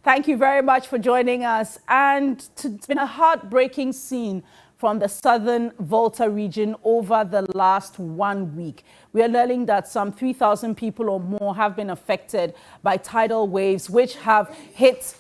Thank you very much for joining us. And it's been a heartbreaking scene from the southern Volta region over the last 1 week. We are learning that some 3,000 people or more have been affected by tidal waves, which have hit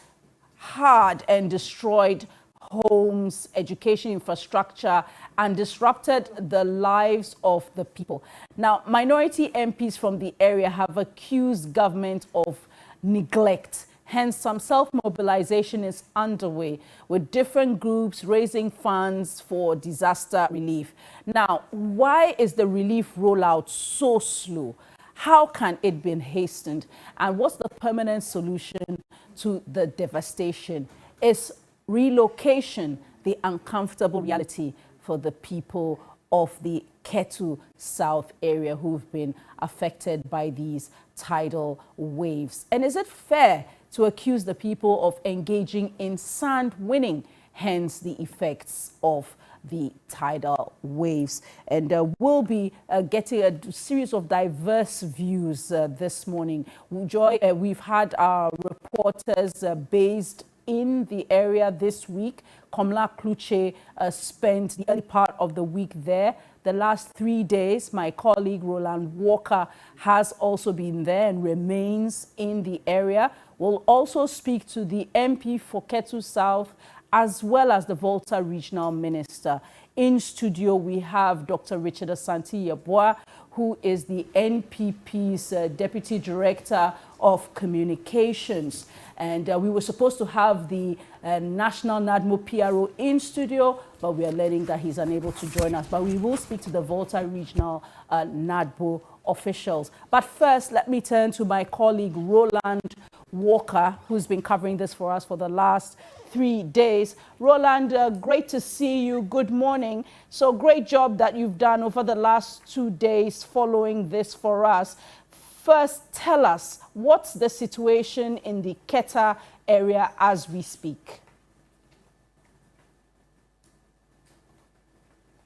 hard and destroyed homes, education infrastructure, and disrupted the lives of the people. Now, minority MPs from the area have accused government of neglect. Hence, some self-mobilization is underway with different groups raising funds for disaster relief. Now, why is the relief rollout so slow? How can it be hastened? And what's the permanent solution to the devastation? Is relocation the uncomfortable reality for the people of the Keta South area who've been affected by these tidal waves? And is it fair to accuse the people of engaging in sand winning, hence the effects of the tidal waves? And we'll be getting a series of diverse views this morning. We've had our reporters based in the area this week. Komla Kluche spent the early part of the week there. The last 3 days, my colleague Roland Walker has also been there and remains in the area. We'll also speak to the MP for Keta South as well as the Volta Regional Minister. In studio, we have Dr. Richard Asante Yeboah, who is the NPP's Deputy Director of Communications. And we were supposed to have the National NADMO PRO in studio, but we are learning that he's unable to join us. But we will speak to the Volta Regional NADMO officials. But first, let me turn to my colleague Roland Walker, who's been covering this for us for the last 3 days. Roland, great to see you. Good morning. So great job that you've done over the last 2 days following this for us. First, tell us, what's the situation in the Keta area as we speak?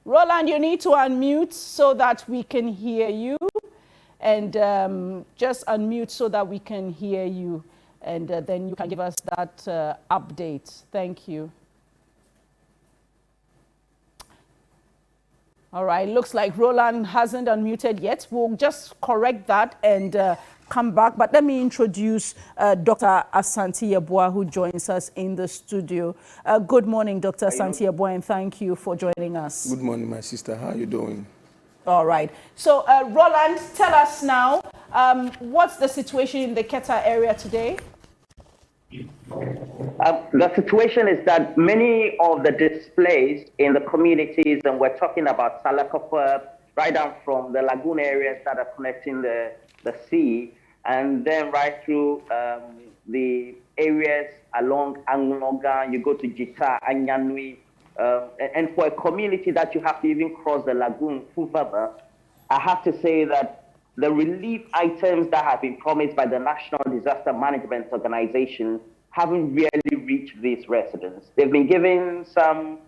Roland, you need to unmute so that we can hear you. And just unmute so that we can hear you. And then you can give us that update. Thank you. All right, looks like Roland hasn't unmuted yet. We'll just correct that and come back. But let me introduce Dr. Asante Yeboah, who joins us in the studio. Good morning, Dr. Asante Yeboah, and thank you for joining us. Good morning, my sister. How are you doing? All right. So, Roland, tell us now, what's the situation in the Keta area today? The situation is that many of the displaced in the communities, and we're talking about Salakofo, right down from the lagoon areas that are connecting the sea, and then right through the areas along Angnoga, you go to Jita, Anyanui, and for a community that you have to even cross the lagoon, Fuvaba, I have to say that the relief items that have been promised by the National Disaster Management Organization haven't really reached these residents. They've been given some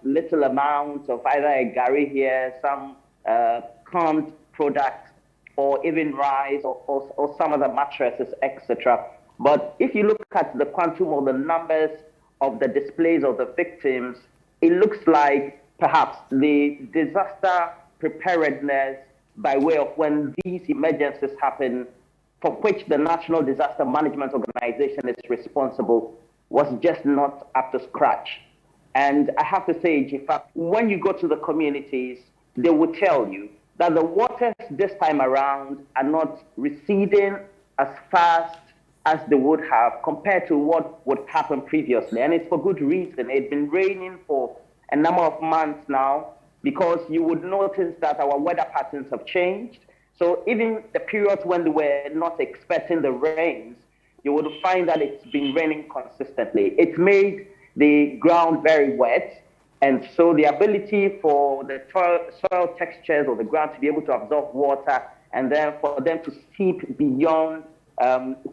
little amount of either a gari here, some canned products, or even rice, or some of the mattresses, etc. But if you look at the quantum or the numbers of the displays of the victims, it looks like perhaps the disaster preparedness by way of when these emergencies happen, for which the National Disaster Management Organization is responsible, was just not up to scratch. And I have to say, in fact, when you go to the communities, they will tell you that the waters this time around are not receding as fast as they would have compared to what would happen previously. And it's for good reason. It's been raining for a number of months now, because you would notice that our weather patterns have changed. So even the periods when they were not expecting the rains, you would find that it's been raining consistently. It's made the ground very wet. And so the ability for the soil textures of the ground to be able to absorb water and then for them to seep beyond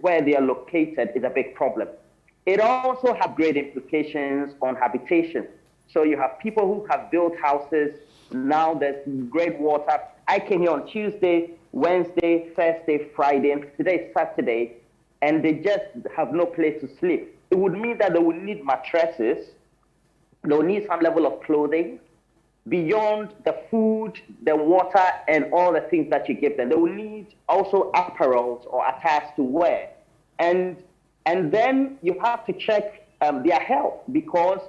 where they are located is a big problem. It also has great implications on habitation. So you have people who have built houses. Now there's great water. I came here on Tuesday, Wednesday, Thursday, Friday, and today is Saturday. and they just have no place to sleep. It would mean that they will need mattresses, they will need some level of clothing, beyond the food, the water, and all the things that you give them. They will need also apparels or attires to wear. And then you have to check their health, because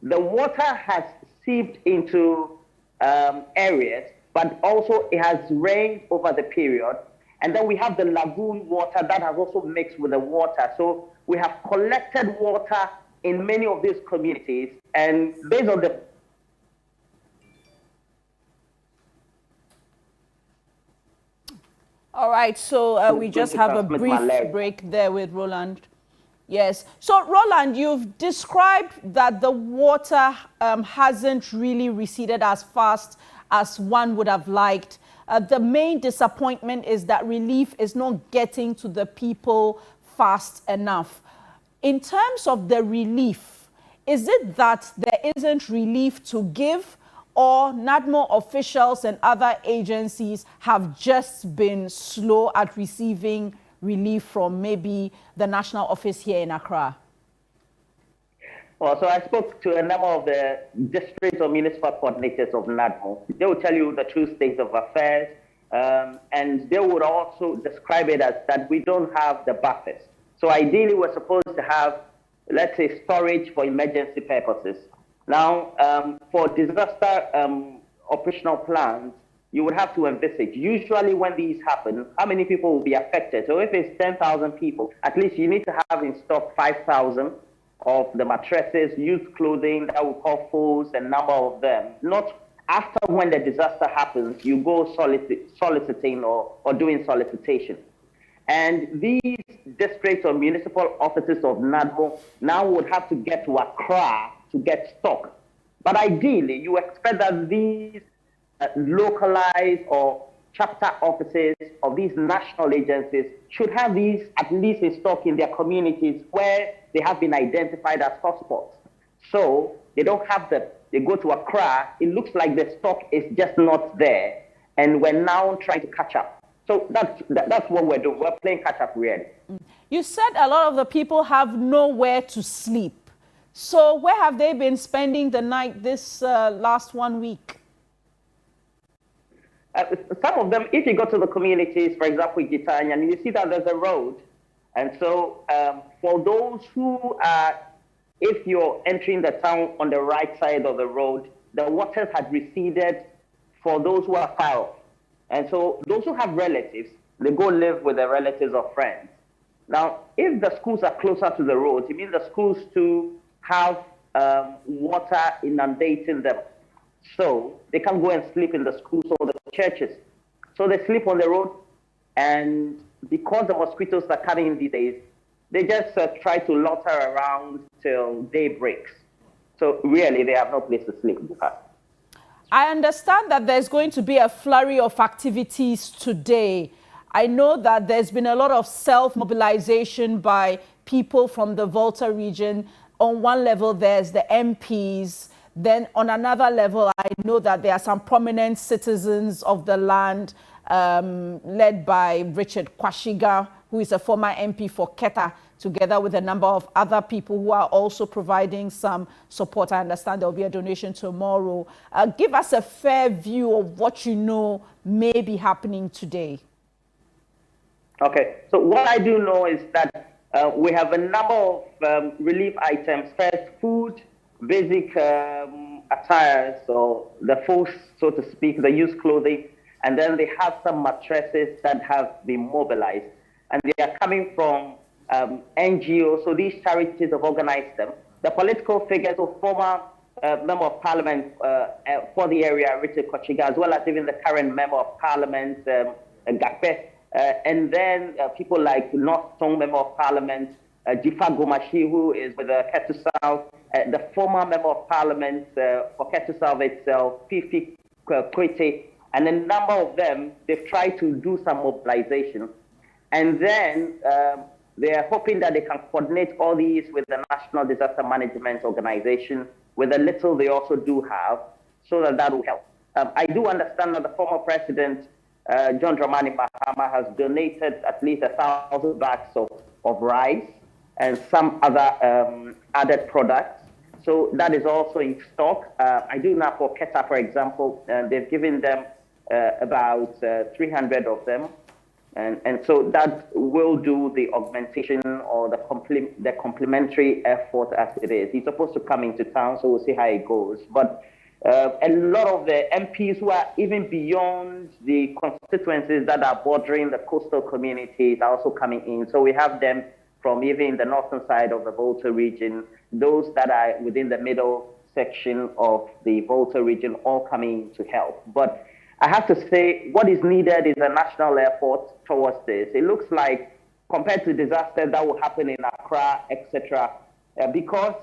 the water has seeped into areas, but also it has rained over the period. And then we have the lagoon water that has also mixed with the water. So we have collected water in many of these communities, and based on the All right, so we just have a brief break there with Roland. Yes. So, Roland, you've described that the water hasn't really receded as fast as one would have liked. The main disappointment is that relief is not getting to the people fast enough. In terms of the relief, is it that there isn't relief to give, or NADMO officials and other agencies have just been slow at receiving relief from maybe the national office here in Accra? Well, so I spoke to a number of the district or municipal coordinators of NADMO. They will tell you the true state of affairs, and they would also describe it as that we don't have the buffers. So ideally, we're supposed to have, let's say, storage for emergency purposes. Now, for disaster operational plans, you would have to envisage, usually when these happen, how many people will be affected. So if it's 10,000 people, at least you need to have in stock 5,000 of the mattresses, used clothing, that will call fools, a number of them. Not after when the disaster happens, you go soliciting or doing solicitation. And these districts or municipal offices of NADMO now would have to get to Accra to get stock. But ideally, you expect that these localized or chapter offices of these national agencies should have these at least in stock in their communities where they have been identified as hotspots. So they don't have they go to Accra, it looks like the stock is just not there, and we're now trying to catch up. So that's what we're doing. We're playing catch up, really. You said a lot of the people have nowhere to sleep. So where have they been spending the night this last 1 week? Some of them, if you go to the communities, for example, Gitanya, and you see that there's a road. And so for those who are, if you're entering the town on the right side of the road, the waters had receded for those who are far off. And so those who have relatives, they go live with their relatives or friends. Now, if the schools are closer to the roads, it means the schools too have water inundating them. So they can go and sleep in the schools or the churches. So they sleep on the road, and because the mosquitoes are coming in these days, they just try to loiter around till day breaks. So really, they have no place to sleep. I understand that there's going to be a flurry of activities today. I know that there's been a lot of self-mobilization by people from the Volta region. On one level, there's the MPs. Then on another level, I know that there are some prominent citizens of the land, led by Richard Kwashiga, who is a former MP for Keta, together with a number of other people who are also providing some support. I understand there will be a donation tomorrow. Give us a fair view of what you know may be happening today. Okay, so what I do know is that we have a number of relief items. First, food, basic attire, so the full, so to speak, the used clothing, and then they have some mattresses that have been mobilized, and they are coming from NGOs, so these charities have organized them. The political figures of former Member of Parliament for the area, Richard Kochiga, as well as even the current Member of Parliament, Gakpe, and then people like North Song Member of Parliament, Jifa Gomashi, who is with Keta South, the former Member of Parliament for Keta South itself, Fifi Kwete, and a number of them, they've tried to do some mobilization. And then they are hoping that they can coordinate all these with the National Disaster Management Organization, with the little they also do have, so that will help. I do understand that the former president John Dramani Mahama has donated at least 1,000 bags of rice and some other added products. So that is also in stock. I do know for Keta, for example, they've given them about 300 of them. And so that will do the augmentation or the complementary effort as it is. He's supposed to come into town, so we'll see how it goes. But a lot of the MPs who are even beyond the constituencies that are bordering the coastal communities are also coming in. So we have them from even the northern side of the Volta region, those that are within the middle section of the Volta region, all coming to help. But I have to say, what is needed is a national effort towards this. It looks like, compared to disasters that will happen in Accra, etc., because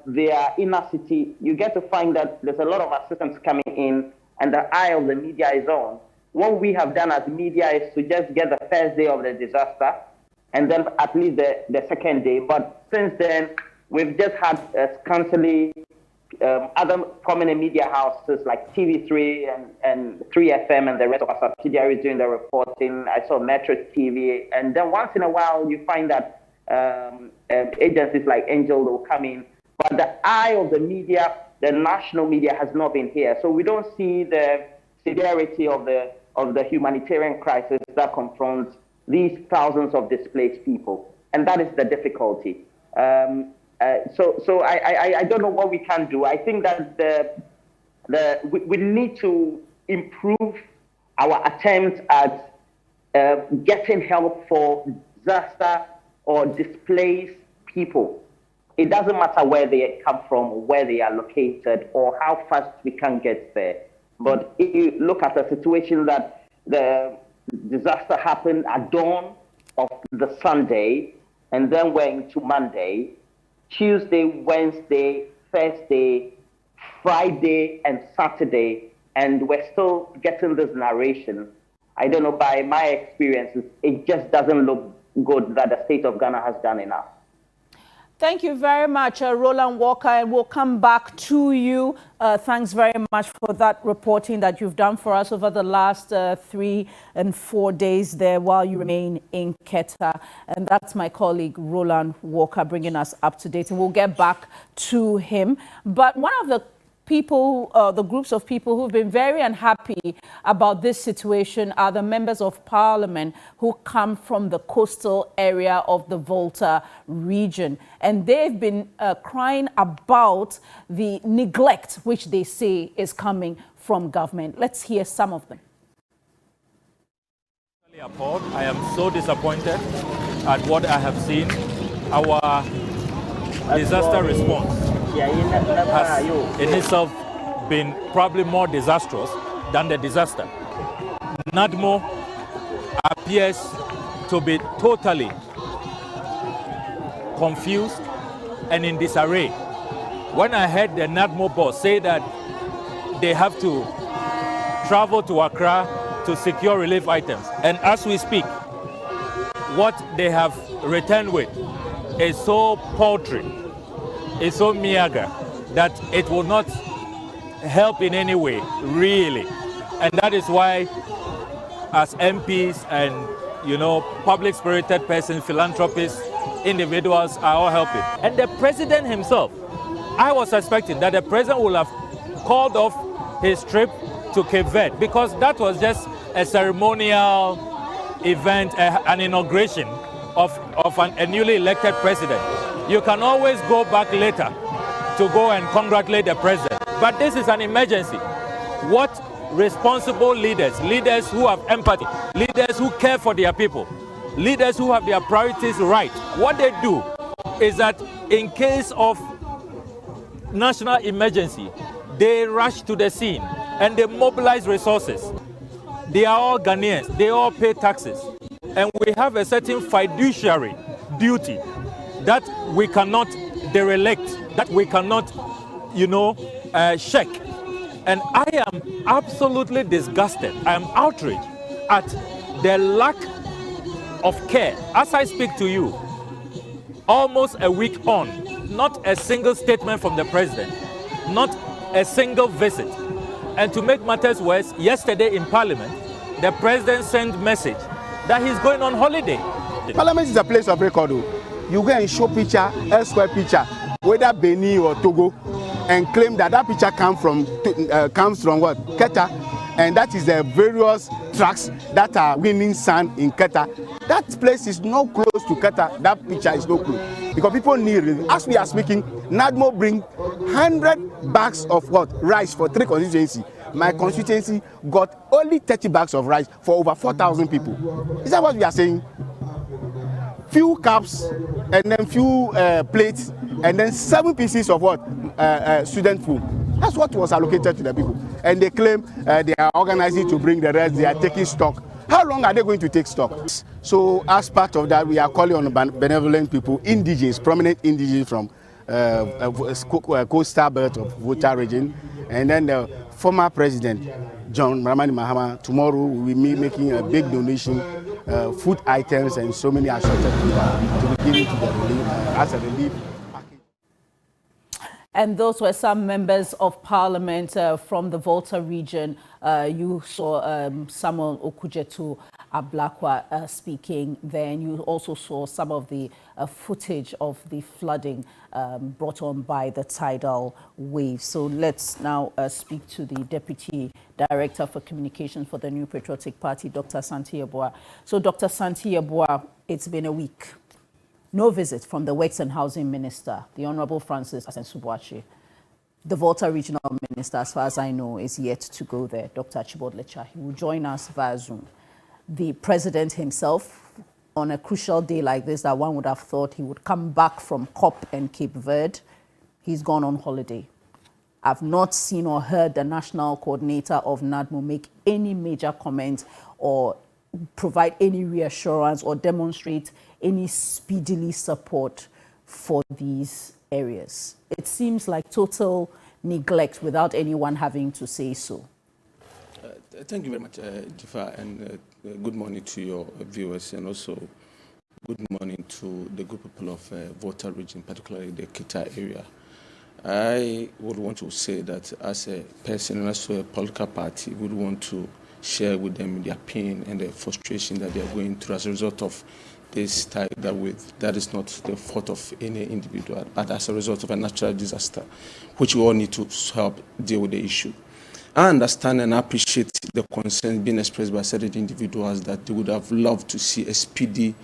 they are inner city, you get to find that there's a lot of assistance coming in, and the eye of the media is on. What we have done as media is to just get the first day of the disaster, and then at least the second day. But since then, we've just had scantily other prominent media houses like TV3 and 3FM and the rest of our subsidiaries doing the reporting. I saw Metro TV. And then once in a while, you find that agencies like Angel will come in. But the eye of the media, the national media, has not been here. So we don't see the severity of the humanitarian crisis that confronts these thousands of displaced people. And that is the difficulty. So I don't know what we can do. I think that we need to improve our attempt at getting help for disaster or displaced people. It doesn't matter where they come from, or where they are located, or how fast we can get there. But if you look at the situation that the disaster happened at dawn of the Sunday, and then we're into Monday, Tuesday, Wednesday, Thursday, Friday, and Saturday, and we're still getting this narration. I don't know, by my experiences, it just doesn't look good that the state of Ghana has done enough. Thank you very much, Roland Walker, and we'll come back to you. Thanks very much for that reporting that you've done for us over the last 3 and 4 days there while you remain in Keta. And that's my colleague, Roland Walker, bringing us up to date. And we'll get back to him. But one of the people, the groups of people who've been very unhappy about this situation are the members of parliament who come from the coastal area of the Volta region. And they've been crying about the neglect which they say is coming from government. Let's hear some of them. Appalled. I am so disappointed at what I have seen. Our disaster response has in itself been probably more disastrous than the disaster. NADMO appears to be totally confused and in disarray. When I heard the NADMO boss say that they have to travel to Accra to secure relief items, and as we speak, what they have returned with is so paltry, is so meager, that it will not help in any way, really. And that is why, as MPs and, public-spirited persons, philanthropists, individuals are all helping. And the president himself, I was expecting that the president would have called off his trip to Cape Verde, because that was just a ceremonial event, an inauguration of a newly elected president. You can always go back later to go and congratulate the president. But this is an emergency. What responsible leaders who have empathy, leaders who care for their people, leaders who have their priorities right, what they do is that in case of national emergency, they rush to the scene and they mobilize resources. They are all Ghanaians, they all pay taxes. And we have a certain fiduciary duty that we cannot derelict, that we cannot, shake. And I am absolutely disgusted. I am outraged at the lack of care. As I speak to you, almost a week on, not a single statement from the president, not a single visit. And to make matters worse, yesterday in Parliament, the president sent message that he's going on holiday. Parliament is a place of record. You go and show picture, elsewhere picture, whether Benin or Togo, and claim that that picture comes from what? Keta, and that is the various tracks that are winning sun in Keta. That place is not close to Keta. That picture is not close because people need it. As we are speaking, NADMO bring 100 bags of what? Rice for 3 constituencies. My constituency got only 30 bags of rice for over 4,000 people. Is that what we are saying? Few cups and then few plates and then 7 pieces of what? Student food. That's what was allocated to the people. And they claim they are organizing to bring the rest, they are taking stock. How long are they going to take stock? So as part of that, we are calling on benevolent people, indigenous, prominent indigenous from coastal belt of Volta region, and then the former president, John Dramani Mahama, tomorrow will be making a big donation, food items and so many assorted to be given to the relief, as a relief package. And those were some members of parliament from the Volta region. You saw Samuel Okujetu Ablakwa speaking. Then you also saw some of the footage of the flooding brought on by the tidal wave. So let's now speak to the Deputy Director for Communications for the New Patriotic Party, Dr. Santi Yeboah. So Dr. Santi Yeboah, it's been a week. No visit from the Works and Housing Minister, the Honorable Francis Asensubuachi. The Volta Regional Minister, as far as I know, is yet to go there, Dr. Chibodlecha. He will join us via Zoom. The President himself, on a crucial day like this, that one would have thought he would come back from COP and Cape Verde, he's gone on holiday. I've not seen or heard the National Coordinator of NADMO make any major comment or provide any reassurance or demonstrate any speedily support for these areas. It seems like total neglect without anyone having to say so. Thank you very much, Jifa, and good morning to your viewers, and also good morning to the good people of Volta region, particularly the Keta area. I would want to say that as a person and also a political party, would want to share with them their pain and the frustration that they are going through as a result of this tidal wave. That is not the fault of any individual, but as a result of a natural disaster, which we all need to help deal with the issue. I understand and appreciate the concern being expressed by certain individuals that they would have loved to see a speedy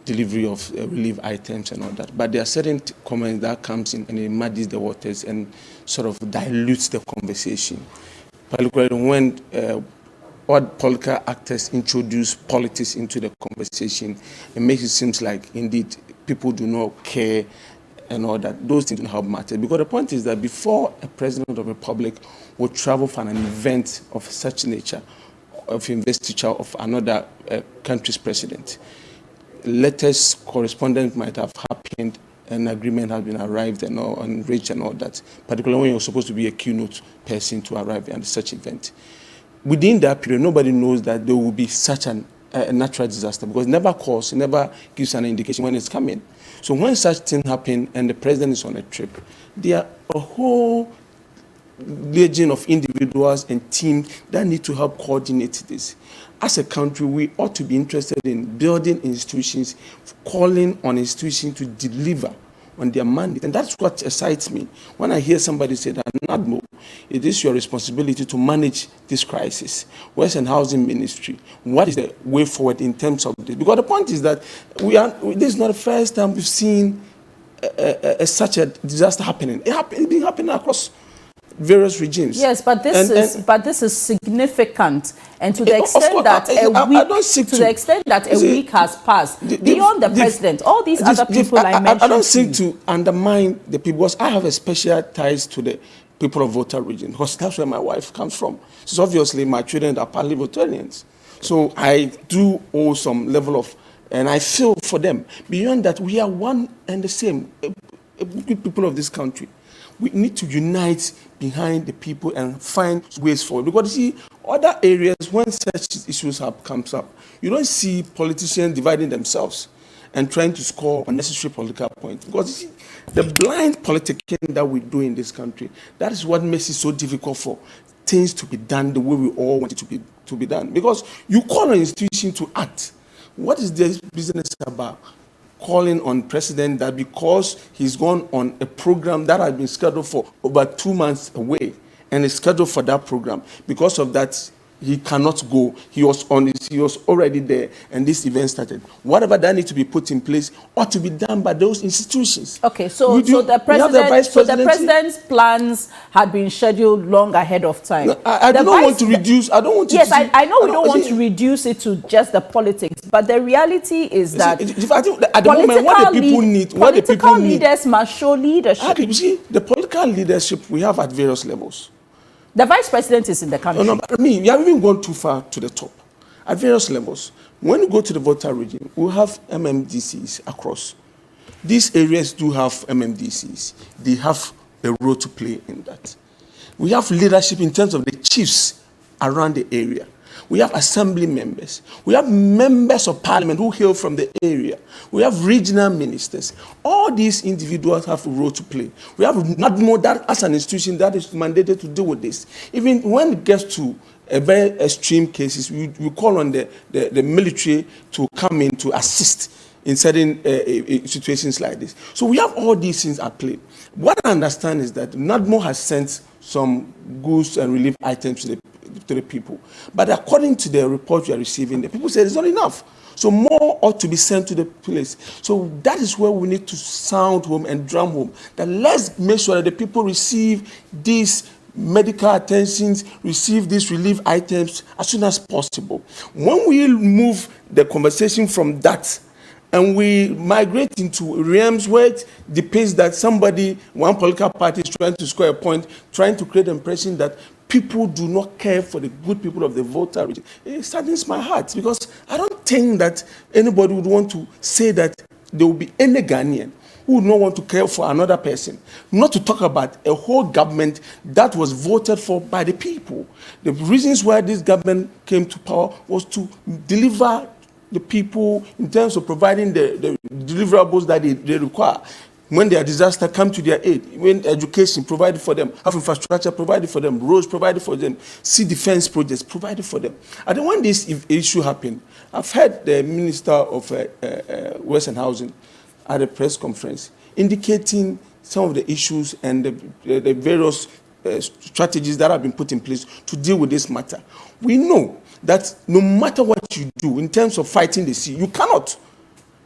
delivery of relief items and all that. But there are certain comments that comes in and it muddies the waters and sort of dilutes the conversation, particularly when what political actors introduce politics into the conversation. It makes it seem like indeed people do not care and all that. Those things don't help matter. Because the point is that before a president of the republic would travel for an event of such nature, of investiture of another country's president, letters, correspondence might have happened, an agreement has been arrived and all, and reached and all that, particularly when you're supposed to be a keynote person to arrive at such event. Within that period, nobody knows that there will be such a natural disaster because it never calls, it never gives an indication when it's coming. So when such thing happen and the president is on a trip, there are a whole legion of individuals and teams that need to help coordinate this. As a country, we ought to be interested in building institutions, calling on institutions to deliver on their mandate. And that's what excites me. When I hear somebody say that, NADMO, it is your responsibility to manage this crisis. Works and Housing Ministry, what is the way forward in terms of this? Because the point is that this is not the first time we've seen such a disaster happening. It's been happening across various regimes. Yes, but this is significant, and to the extent that a week has passed beyond the president, all these other people I mentioned. I don't seek to undermine the people because I have a special ties to the people of Volta region because that's where my wife comes from. So obviously my children are partly Voltarians, so I do owe some level of, and I feel for them. Beyond that, we are one and the same, good people of this country. We need to unite behind the people and find ways forward. Because you see, other areas, when such issues comes up, you don't see politicians dividing themselves and trying to score unnecessary political points. Because you see, The blind politicking that we do in this country, that is what makes it so difficult for things to be done the way we all want it to be done. Because you call an institution to act. What is this business about? Calling on president that because he's gone on a program that has been scheduled for over 2 months away and is scheduled for that program. Because of that, he cannot go. He was already there, and this event started. Whatever that needs to be put in place ought to be done by those institutions. Okay, so the president's plans had been scheduled long ahead of time. No, I don't want to reduce. I don't want to. Yes, I know we don't want to reduce it to just the politics, but the reality is that at the moment, what the people need, political leaders must show leadership. You see, the political leadership we have at various levels. The vice president is in the country. No, but I mean, you haven't even gone too far to the top. At various levels, when you go to the Volta region, we have MMDCs across. These areas do have MMDCs. They have a role to play in that. We have leadership in terms of the chiefs around the area. We have assembly members. We have members of parliament who hail from the area. We have regional ministers. All these individuals have a role to play. We have not more that as an institution that is mandated to deal with this. Even when it gets to very extreme cases, we call on the military to come in to assist in certain situations like this. So we have all these things at play. What I understand is that NADMO has sent some goods and relief items to the people. But according to the report we are receiving, the people say it's not enough. So more ought to be sent to the place. So that is where we need to sound home and drum home. That let's make sure that the people receive these medical attentions, receive these relief items as soon as possible. When we move the conversation from that and we migrate into realms where it depends that one political party is trying to score a point, trying to create the impression that people do not care for the good people of the Volta region, it saddens my heart, because I don't think that anybody would want to say that there will be any Ghanaian who would not want to care for another person, not to talk about a whole government that was voted for by the people. The reasons why this government came to power was to deliver the people in terms of providing the deliverables that they require. When their disaster come to their aid, when education provided for them, have infrastructure provided for them, roads provided for them, sea defense projects provided for them. And then when this issue happened, I've heard the Minister of Western Housing at a press conference indicating some of the issues and the various strategies that have been put in place to deal with this matter. We know that no matter what you do in terms of fighting the sea, you cannot.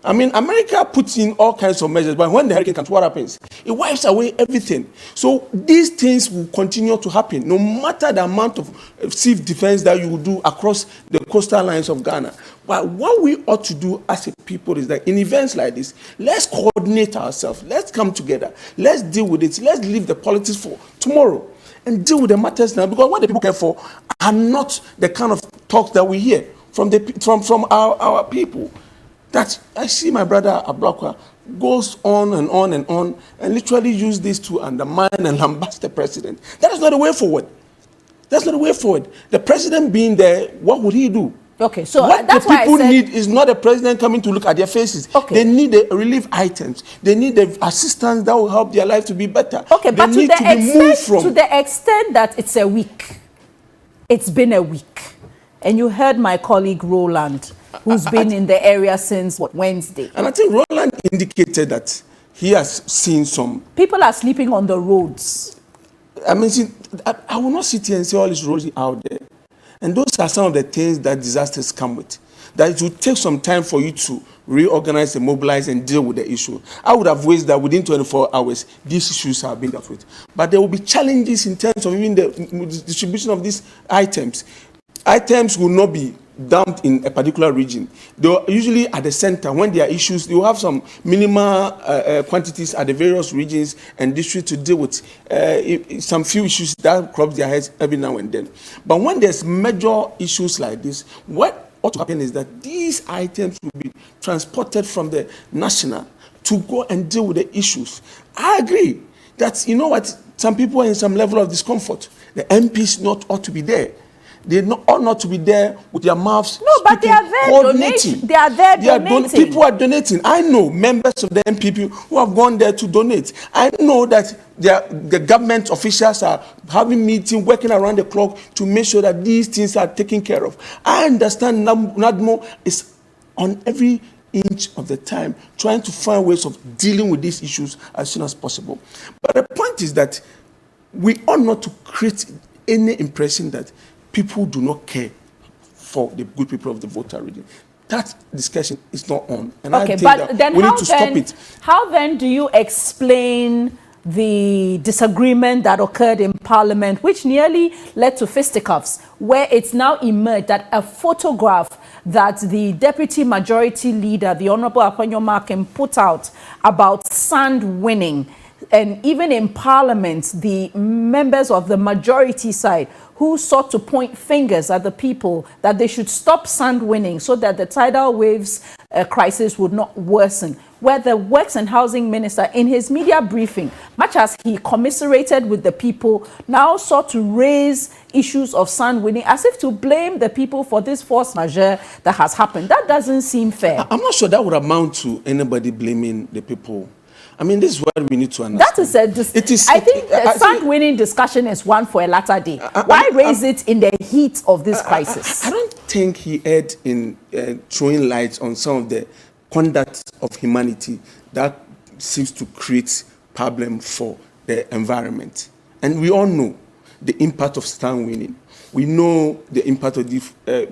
I mean, America puts in all kinds of measures, but when the hurricane comes, what happens? It wipes away everything. So these things will continue to happen, no matter the amount of sea defense that you will do across the coastal lines of Ghana. But what we ought to do as a people is that in events like this, let's coordinate ourselves. Let's come together. Let's deal with it. Let's leave the politics for tomorrow and deal with the matters now. Because what the people care for are not the kind of talk that we hear from our people. That I see my brother Ablakwa goes on and on and on and literally use this to undermine and lambast the president. That is not the way forward. That's not the way forward. The president being there, what would he do? Okay, so what that's the why people I said, need is not a president coming to look at their faces. Okay. They need the relief items. They need the assistance that will help their life to be better. Okay, they but to the extent that it's a week, it's been a week, and you heard my colleague Roland, who's been in the area since Wednesday. And I think Roland indicated that he has seen some. People are sleeping on the roads. I mean, see, I will not sit here and say all these roads out there. And those are some of the things that disasters come with. That it will take some time for you to reorganize and mobilize and deal with the issue. I would have wished that within 24 hours, these issues have been dealt with. But there will be challenges in terms of even the distribution of these items. Items will not be dumped in a particular region. They are usually at the center. When there are issues, you have some minimal quantities at the various regions and districts to deal with some few issues that crop their heads every now and then. But when there's major issues like this, what ought to happen is that these items will be transported from the national to go and deal with the issues. I agree that, you know what, some people are in some level of discomfort. The MPs ought to be there. They ought not to be there with their mouths. No, but they are there donating. They are there donating. People are donating. I know members of the MPP who have gone there to donate. I know that the government officials are having meetings, working around the clock to make sure that these things are taken care of. I understand NADMO is on every inch of the time trying to find ways of dealing with these issues as soon as possible. But the point is that we ought not to create any impression that people do not care for the good people of the Volta region. That discussion is not on. And okay, I think but that then we need to stop it. How then do you explain the disagreement that occurred in Parliament, which nearly led to fisticuffs, where it's now emerged that a photograph that the Deputy Majority Leader, the Honorable Apanyo Makin, put out about sand winning, and even in Parliament, the members of the majority side who sought to point fingers at the people that they should stop sand winning so that the tidal waves crisis would not worsen, where the Works and Housing Minister, in his media briefing, much as he commiserated with the people, now sought to raise issues of sand winning as if to blame the people for this force majeure that has happened. That doesn't seem fair. I'm not sure that would amount to anybody blaming the people. I mean, this is what we need to understand. That is I think the sand-winning discussion is one for a latter day. Why raise it in the heat of this crisis? I don't think he erred in throwing light on some of the conduct of humanity that seems to create problem for the environment. And we all know the impact of sand winning. We know the impact of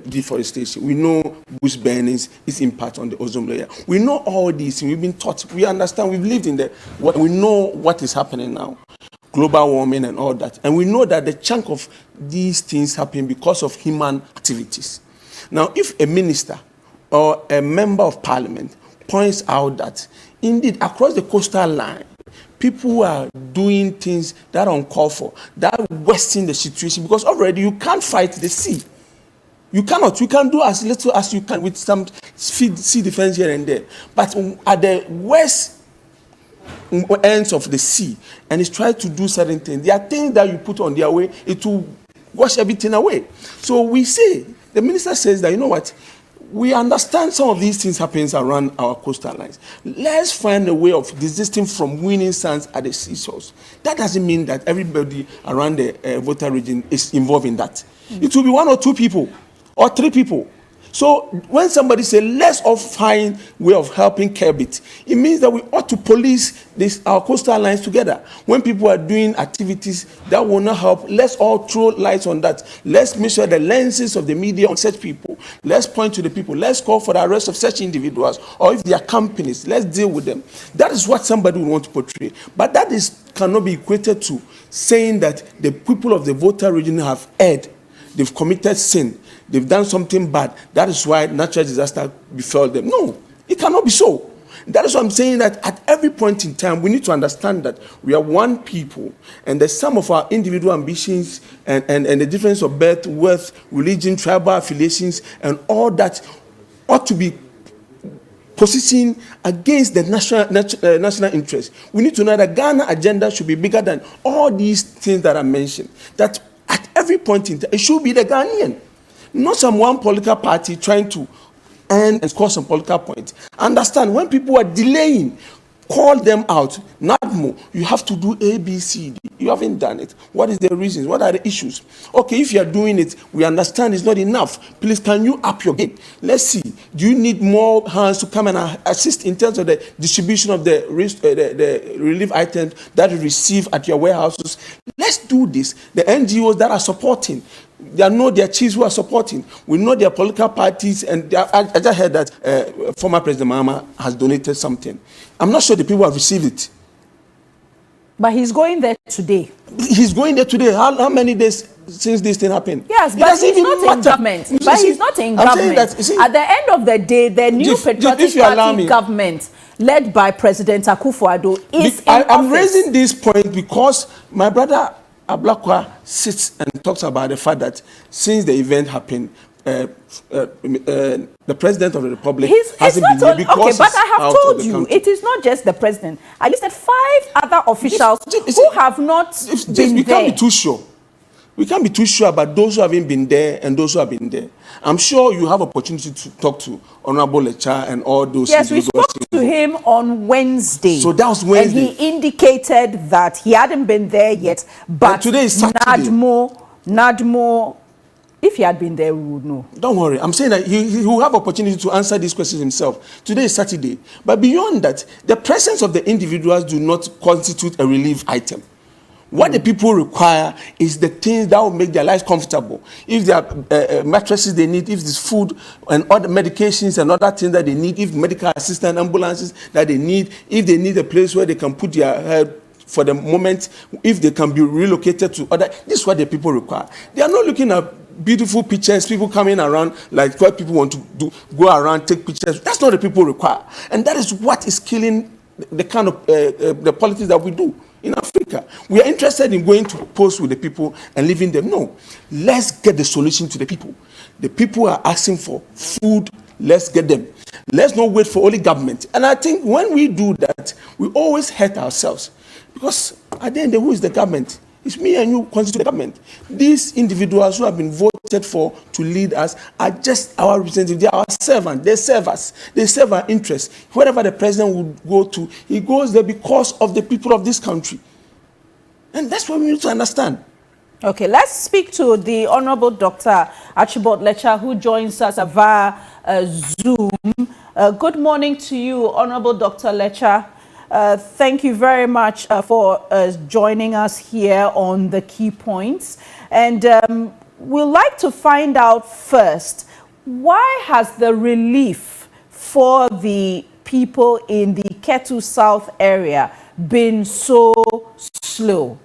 deforestation. We know bush burnings, its impact on the ozone layer. We know all these, and we've been taught. We understand. We've lived in we know what is happening now, global warming and all that. And we know that the chunk of these things happen because of human activities. Now, if a minister or a member of parliament points out that, indeed, across the coastal line, people are doing things that are uncalled for, that worsen the situation, because already you can't fight the sea. You cannot. You can do as little as you can with some sea defense here and there. But at the west ends of the sea, and it's trying to do certain things, there are things that you put on their way, it will wash everything away. So we say, the minister says that, you know what, we understand some of these things happen around our coastal lines. Let's find a way of desisting from winning sands at the seashores. That doesn't mean that everybody around the Volta region is involved in that. It will be 1 or 2 people or 3 people. So when somebody says, let's all find a way of helping curb it, it means that we ought to police our coastal lines together. When people are doing activities that will not help, let's all throw lights on that. Let's make sure the lenses of the media on such people. Let's point to the people. Let's call for the arrest of such individuals. Or if they are companies, let's deal with them. That is what somebody would want to portray. But that cannot be equated to saying that the people of the Volta region have erred. They've committed sin. They've done something bad. That is why natural disaster befell them. No, it cannot be so. That is why I'm saying that at every point in time, we need to understand that we are one people, and the sum of our individual ambitions and the difference of birth, wealth, religion, tribal affiliations, and all that ought to be positioning against the national interest. We need to know that Ghana agenda should be bigger than all these things that I mentioned. That at every point in time, it should be the Ghanaian, not some one political party trying to earn and score some political points. Understand, when people are delaying, call them out. NADMO, you have to do A, B, C, D. You haven't done it. What is the reasons? What are the issues? Okay, if you are doing it, we understand it's not enough. Please, can you up your game? Let's see. Do you need more hands to come and assist in terms of the distribution of the relief items that you receive at your warehouses? Let's do this. The NGOs that are supporting, they know their chiefs who are supporting. We know their political parties, and I just heard that former President Mahama has donated something. I'm not sure the people have received it. But he's going there today. He's going there today. How many days since this thing happened? Yes, but he's not in government. But he's not in government. At the end of the day, the new Patriotic Party government, led by President Akufo-Addo, is in office. I'm raising this point because my brother Ablakwa sits and talks about the fact that since the event happened, the president of the republic hasn't been here because okay, but I have told you, it is not just the president. I listed 5 other officials who have not been there. We can't be too sure. We can't be too sure about those who haven't been there and those who have been there. I'm sure you have opportunity to talk to Honorable Lecha and all those. Yes, we spoke to him on Wednesday. So that was Wednesday. And he indicated that he hadn't been there yet. But and today is Saturday. Nadmo, if he had been there, we would know. Don't worry. I'm saying that he will have opportunity to answer these questions himself. Today is Saturday. But beyond that, the presence of the individuals do not constitute a relief item. What the people require is the things that will make their lives comfortable. If there are mattresses they need, if there's food and other medications and other things that they need, if medical assistance, ambulances that they need, if they need a place where they can put their head for the moment, if they can be relocated to other, this is what the people require. They are not looking at beautiful pictures, people coming around like what people want to do, go around, take pictures. That's not what the people require. And that is what is killing the kind of the politics that we do in Africa. We are interested in going to post with the people and leaving them. No, let's get the solution to the people. The people are asking for food. Let's get them. Let's not wait for only government. And I think when we do that, we always hurt ourselves. Because at the end, who is the government? It's me and you constitute the government. These individuals who have been voted for to lead us are just our representatives. They are our servants. They serve us. They serve our interests. Wherever the president would go to, he goes there because of the people of this country. And that's what we need to understand. Okay, let's speak to the Honorable Dr. Archibald Lecha, who joins us via Zoom. Good morning to you, Honorable Dr. Lecha. Thank you very much for joining us here on the Key Points. And we'd like to find out first, why has the relief for the people in the Ketu South area been so slow?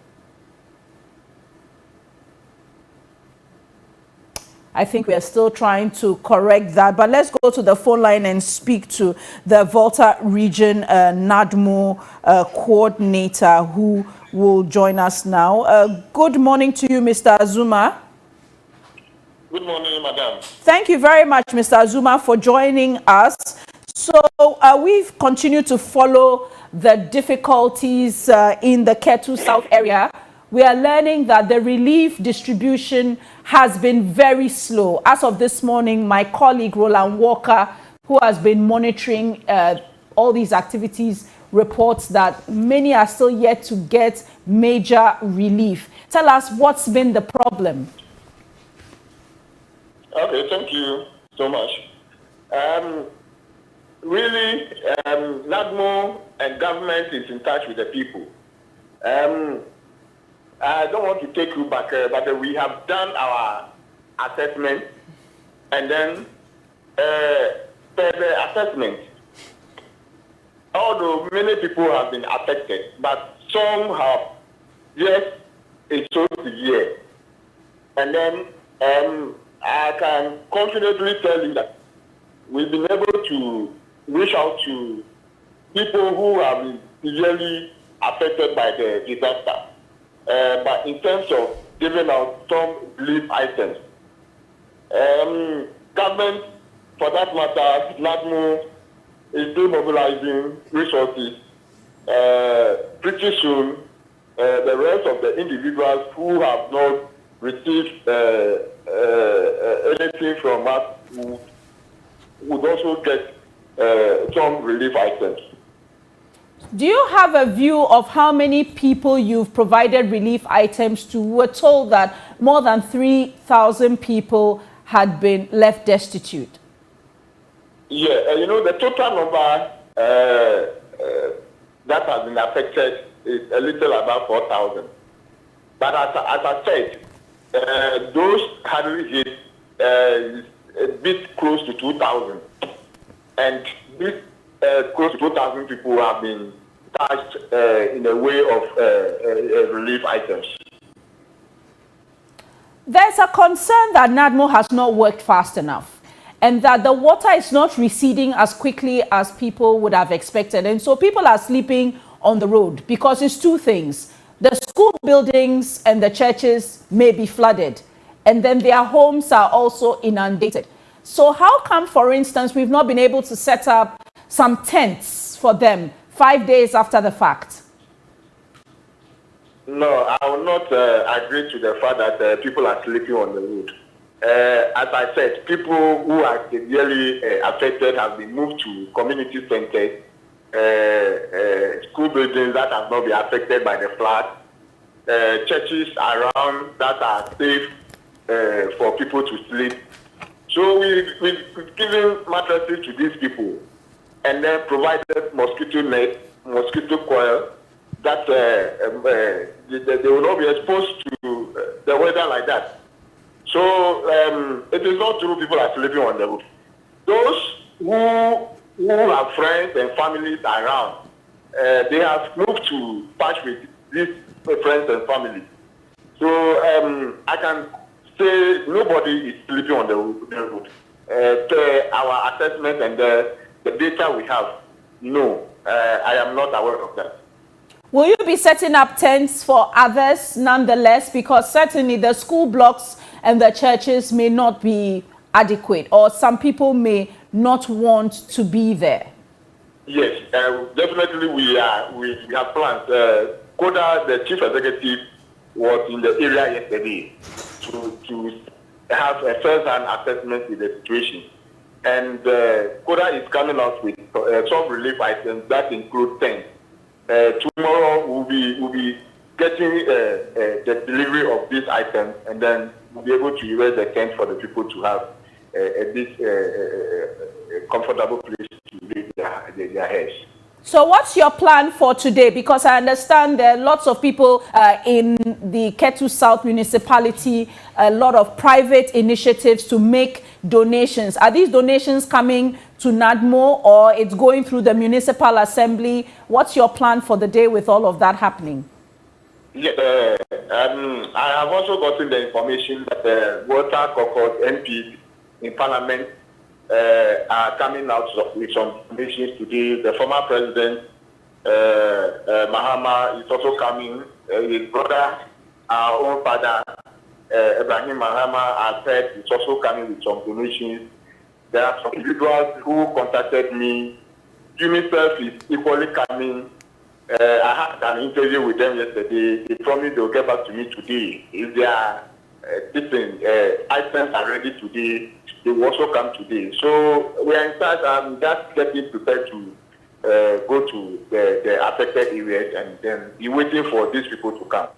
I think we are still trying to correct that, but let's go to the phone line and speak to the Volta Region NADMO coordinator who will join us now. Good morning to you, Mr. Azuma. Good morning, madam. Thank you very much, Mr. Azuma, for joining us. So we've continued to follow the difficulties in the Ketu South area. We are learning that the relief distribution has been very slow. As of this morning, my colleague Roland Walker, who has been monitoring all these activities, reports that many are still yet to get major relief. Tell us what's been the problem. Okay, thank you so much. Really, NADMO and government is in touch with the people. I don't want to take you back, but we have done our assessment, and then the assessment, although many people have been affected, but some have, yes, it's so severe. And then I can confidently tell you that we've been able to reach out to people who have been severely affected by the disaster. But in terms of giving out some relief items, government, for that matter, NADMO is still mobilizing resources. Pretty soon, the rest of the individuals who have not received anything from us would also get some relief items. Do you have a view of how many people you've provided relief items to? We're told that more than 3,000 people had been left destitute. Yeah, the total number that has been affected is a little above 4,000. But as I said, those hardly hit is a bit close to 2,000. And this close to 2,000 people have been touched in a way of relief items. There's a concern that NADMO has not worked fast enough and that the water is not receding as quickly as people would have expected. And so people are sleeping on the road because it's two things. The school buildings and the churches may be flooded, and then their homes are also inundated. So how come, for instance, we've not been able to set up some tents for them 5 days after the fact? No, I will not agree to the fact that people are sleeping on the road. As I said, people who are severely affected have been moved to community centers, school buildings that have not been affected by the flood, churches around that are safe for people to sleep. So we've given mattresses to these people and then provided mosquito net, mosquito coil, that they will not be exposed to the weather like that. So it is not true people are sleeping on the roof. Those who have friends and families around, they have moved to patch with these friends and families. So I can say nobody is sleeping on the roof. Our assessment and the data we have, no, I am not aware of that. Will you be setting up tents for others nonetheless? Because certainly the school blocks and the churches may not be adequate, or some people may not want to be there. Yes, definitely we have plans. Kota, the chief executive, was in the area yesterday to have a first-hand assessment with the situation. And Kota is coming out with some relief items that include tents. Tomorrow we'll be getting the delivery of these items, and then we'll be able to erase the tent for the people to have a comfortable place to lay their heads. So what's your plan for today? Because I understand there are lots of people in the Ketu South municipality, a lot of private initiatives to make donations. Are these donations coming to NADMO, or it's going through the municipal assembly? What's your plan for the day with all of that happening? Yeah, I have also gotten the information that the Water Caucus MPs in Parliament are coming out with some donations today. The former president, Mahama, is also coming. His brother, our own father, Ibrahim Mahama, I said, is also coming with some donations. There are some individuals who contacted me. UNICEF is equally coming. I had an interview with them yesterday. They promised they'll get back to me today. If their items are ready today, they will also come today. So we are in fact just getting prepared to go to the affected areas and then be waiting for these people to come.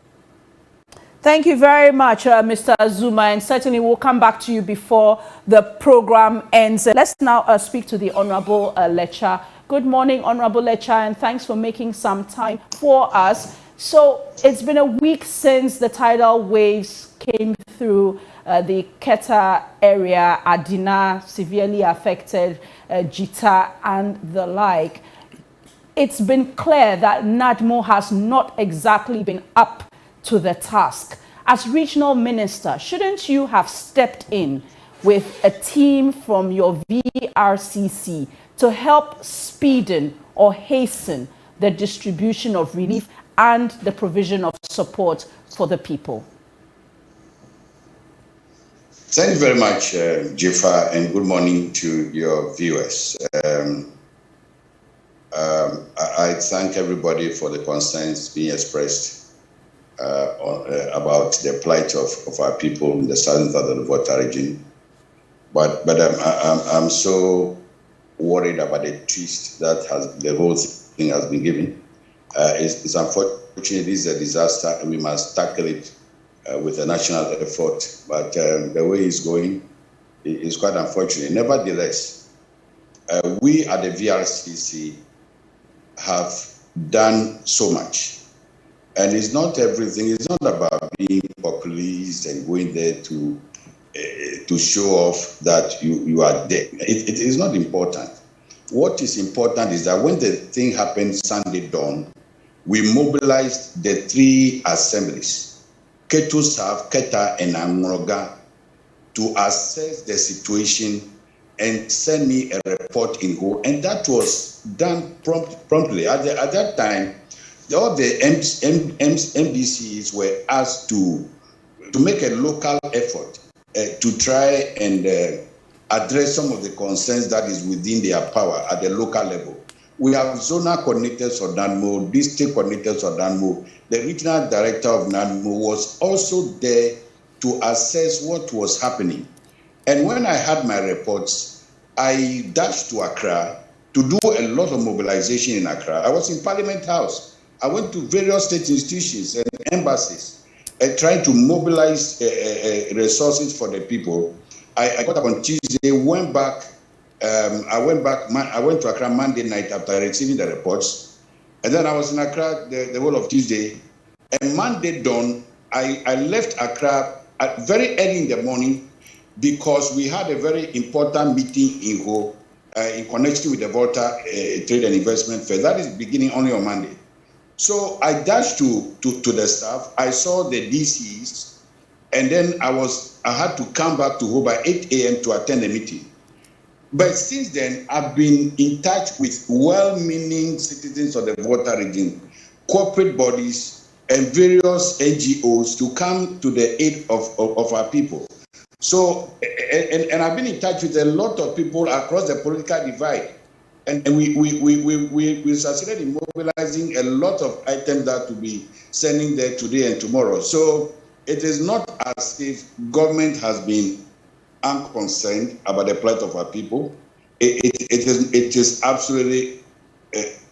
Thank you very much, Mr. Zuma, and certainly we'll come back to you before the program ends. Let's now speak to the Honorable Lecha. Good morning, Honorable Lecha, and thanks for making some time for us. So it's been a week since the tidal waves came through the Keta area, Adina, severely affected, Jita, and the like. It's been clear that NADMO has not exactly been up to the task. As regional minister, shouldn't you have stepped in with a team from your VRCC to help speeden or hasten the distribution of relief and the provision of support for the people? Thank you very much, Jaffa, and good morning to your viewers. I thank everybody for the concerns being expressed about the plight of our people in the southern part of the Volta region. But I'm so worried about the twist that the whole thing has been given. It's unfortunate, this is a disaster, and we must tackle it with a national effort. But the way it's going is quite unfortunate. Nevertheless, we at the VRCC have done so much. And it's not everything. It's not about being populist and going there to show off that you are there. It is not important. What is important is that when the thing happened Sunday dawn, we mobilized the three assemblies, Ketu South, Keta, and Amroga, to assess the situation and send me a report in whole. And that was done promptly. At that time, all the MDCs were asked to make a local effort to try and address some of the concerns that is within their power at the local level. We have zonal coordinators for NADMO, district coordinators for NADMO. the regional director of NADMO, was also there to assess what was happening. And when I had my reports, I dashed to Accra to do a lot of mobilization in Accra. I was in Parliament House. I went to various state institutions and embassies trying to mobilize resources for the people. I got up on Tuesday, went back. I went to Accra Monday night after receiving the reports. And then I was in Accra the whole of Tuesday. And Monday dawn, I left Accra very early in the morning because we had a very important meeting in Ho in connection with the Volta Trade and Investment Fair. That is beginning only on Monday. So I dashed to the staff. I saw the DCs, and then I had to come back to Ho by 8 a.m. to attend the meeting. But since then, I've been in touch with well-meaning citizens of the Volta region, corporate bodies, and various NGOs to come to the aid of our people. So, and I've been in touch with a lot of people across the political divide. And we succeeded in mobilizing a lot of items that will be sending there today and tomorrow. So it is not as if government has been unconcerned about the plight of our people. It is absolutely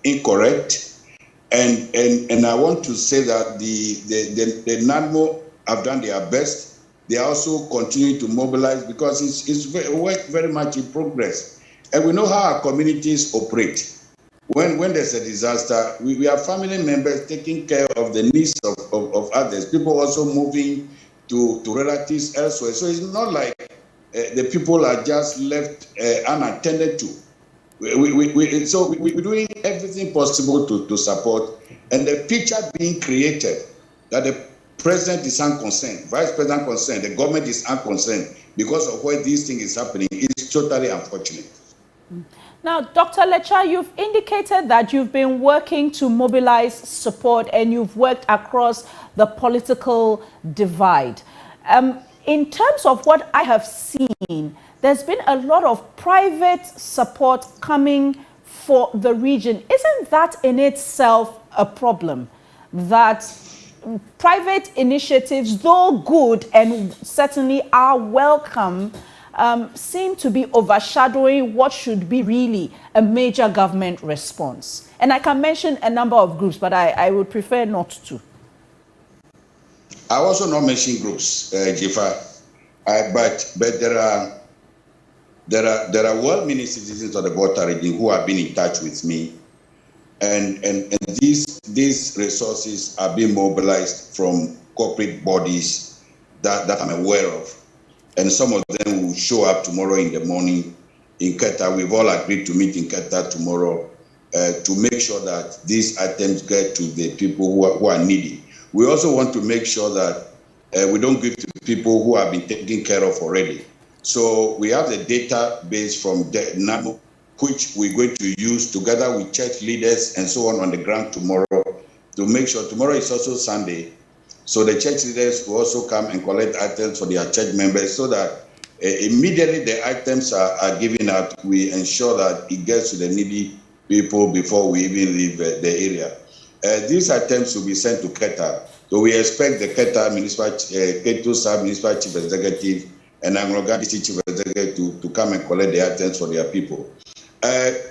incorrect. And I want to say that the NADMO have done their best. They are also continuing to mobilize because it's very much in progress. And we know how our communities operate. When there's a disaster, we have family members taking care of the needs of others. People also moving to relatives elsewhere. So it's not like the people are just left unattended to. So we're doing everything possible to support, and the picture being created that the president is unconcerned, vice president concerned, the government is unconcerned because of where this thing is happening is totally unfortunate. Now, Dr. Letcher, you've indicated that you've been working to mobilize support and you've worked across the political divide. In terms of what I have seen, there's been a lot of private support coming for the region. Isn't that in itself a problem? That private initiatives, though good and certainly are welcome, seem to be overshadowing what should be really a major government response. And I can mention a number of groups, but I would prefer not to. I also not mention groups, Jifa, but there are well-meaning citizens of the Volta region who have been in touch with me, and these resources are being mobilized from corporate bodies that I'm aware of, and some of them will show up tomorrow in the morning in Keta. We've all agreed to meet in Keta tomorrow to make sure that these items get to the people who are needy. We also want to make sure that we don't give to people who have been taken care of already. So we have the database from the NADMO, which we're going to use together with church leaders and so on the ground tomorrow to make sure. Tomorrow is also Sunday, so the church leaders will also come and collect items for their church members so that immediately the items are given out, we ensure that it gets to the needy people before we even leave the area. These items will be sent to Keta. So we expect the Keta Municipal, Keto Sub-Municipal Chief Executive and Angloga District Chief Executive to come and collect the items for their people.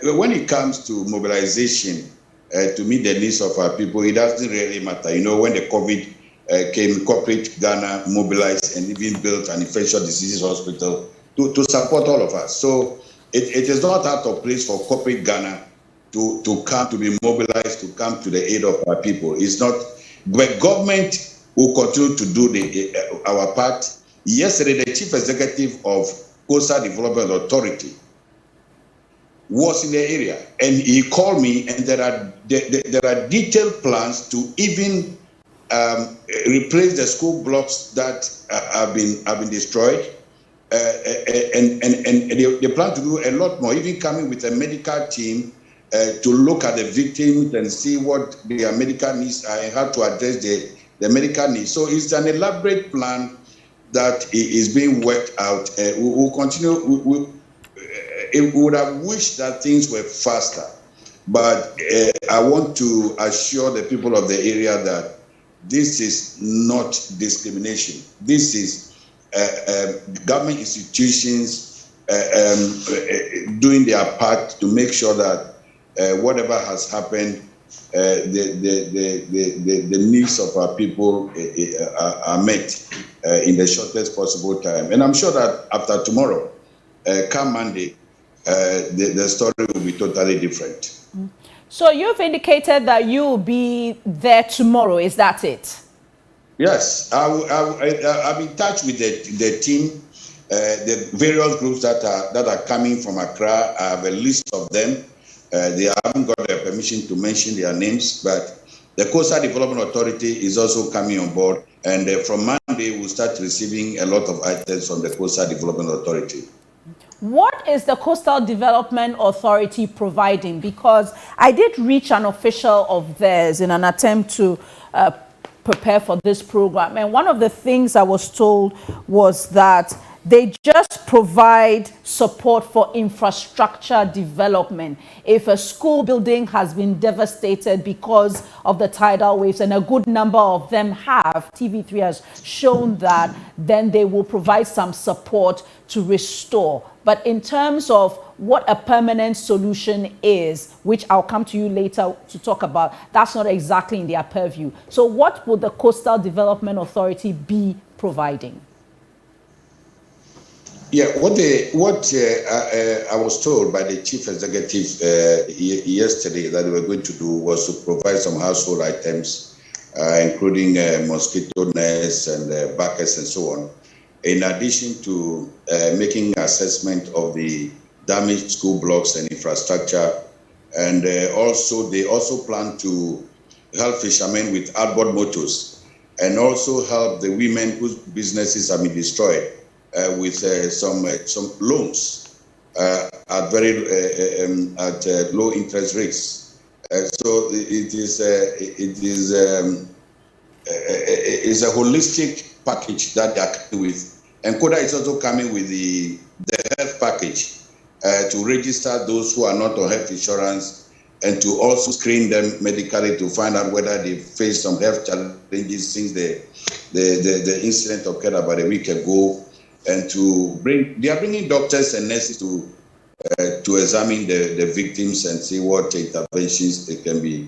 When it comes to mobilization to meet the needs of our people, it doesn't really matter. You know, when the COVID came, corporate Ghana mobilized and even built an infectious diseases hospital to support all of us. So it is not out of place for corporate Ghana to come, to be mobilized, to come to the aid of our people. It's not, but government will continue to do our part. Yesterday, the chief executive of Coastal Development Authority was in the area, and he called me, and there are detailed plans to even replace the school blocks that have been destroyed, and they plan to do a lot more, even coming with a medical team to look at the victims and see what their medical needs are and how to address the medical needs. So it's an elaborate plan that is being worked out. We will continue. We would have wished that things were faster, but I want to assure the people of the area that this is not discrimination. This is government institutions doing their part to make sure that whatever has happened, the needs of our people are met in the shortest possible time. And I'm sure that after tomorrow, come Monday, the story will be totally different. So you've indicated that you'll be there tomorrow. Is that it? Yes, I'm in touch with the team, the various groups that are coming from Accra. I have a list of them. They haven't got the permission to mention their names, but the Coastal Development Authority is also coming on board. And from Monday, we'll start receiving a lot of items from the Coastal Development Authority. What is the Coastal Development Authority providing? Because I did reach an official of theirs in an attempt to prepare for this program. And one of the things I was told was that they just provide support for infrastructure development. If a school building has been devastated because of the tidal waves, and a good number of them have, TV3 has shown that, then they will provide some support to restore. But in terms of what a permanent solution is, which I'll come to you later to talk about, that's not exactly in their purview. So what would the Coastal Development Authority be providing? Yeah, what I was told by the chief executive yesterday that they were going to do was to provide some household items, including mosquito nets and buckets and so on, in addition to making assessment of the damaged school blocks and infrastructure. And they also plan to help fishermen with outboard motors, and also help the women whose businesses have been destroyed with some loans at low interest rates. So it's a holistic package that they are coming with, and Kota is also coming with the health package to register those who are not on health insurance, and to also screen them medically to find out whether they face some health challenges since the incident occurred about a week ago. And they are bringing doctors and nurses to examine the victims and see what interventions they can be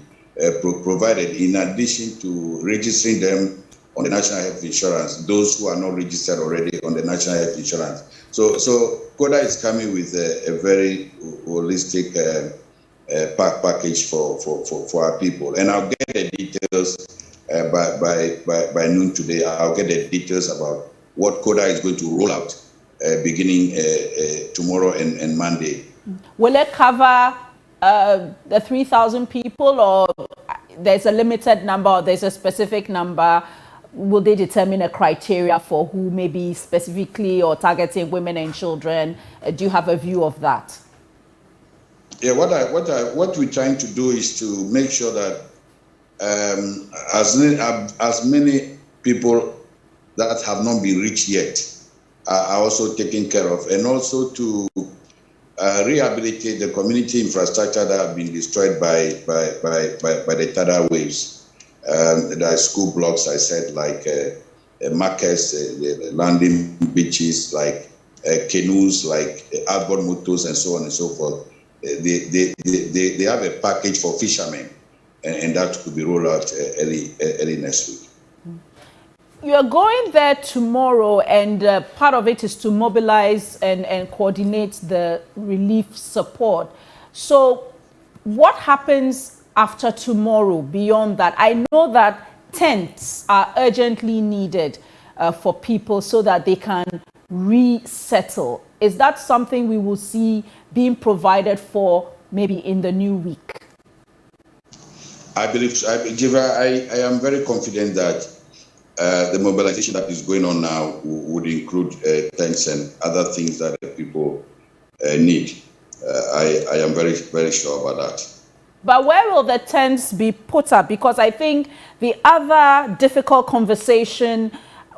provided, in addition to registering them on the National Health Insurance, those who are not registered already on the National Health Insurance. So Kota is coming with a very holistic package for our people. And I'll get the details by noon today. I'll get the details about what Kota is going to roll out beginning tomorrow and Monday. Will it cover the 3,000 people, or there's a limited number, or there's a specific number? Will they determine a criteria for who may be specifically or targeting women and children? Do you have a view of that? Yeah, what we're trying to do is to make sure that as many people that have not been reached yet are also taken care of, and also to rehabilitate the community infrastructure that have been destroyed by the tidal waves. There are school blocks, I said, like markets, the landing beaches, like canoes, like outboard motors, and so on and so forth. They have a package for fishermen, and that could be rolled out early next week. You're going there tomorrow, and part of it is to mobilize and coordinate the relief support. So what happens after tomorrow beyond that? I know that tents are urgently needed for people so that they can resettle. Is that something we will see being provided for maybe in the new week? I believe so. I am very confident that the mobilization that is going on now would include tents and other things that people need. I am very, very sure about that. But where will the tents be put up? Because I think the other difficult conversation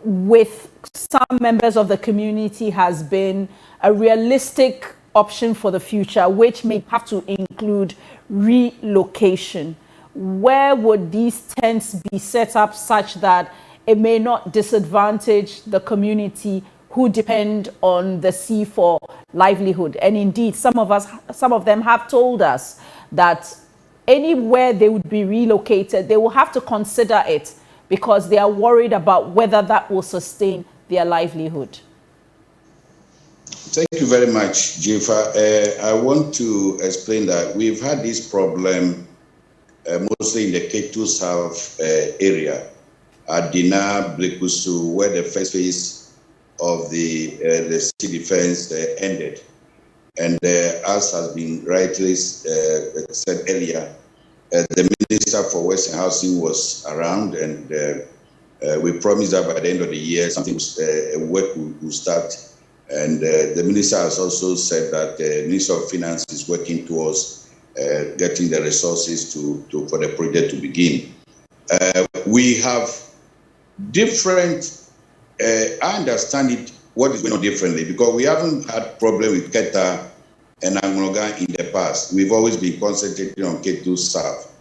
with some members of the community has been a realistic option for the future, which may have to include relocation. where would these tents be set up such that it may not disadvantage the community who depend on the sea for livelihood? And indeed, some of them have told us that anywhere they would be relocated, they will have to consider it because they are worried about whether that will sustain their livelihood. Thank you very much, Jifa. I want to explain that we've had this problem mostly in the K2 South area, at Dina, Blekusu, where the first phase of the sea defense ended. And as has been rightly said earlier, the Minister for Western Housing was around, and we promised that by the end of the year, something work will start. And the Minister has also said that the Minister of Finance is working towards getting the resources for the project to begin. We have different, I understand it, what is going on differently, because we haven't had problem with Keta and Angloga in the past. We've always been concentrating on K2 South.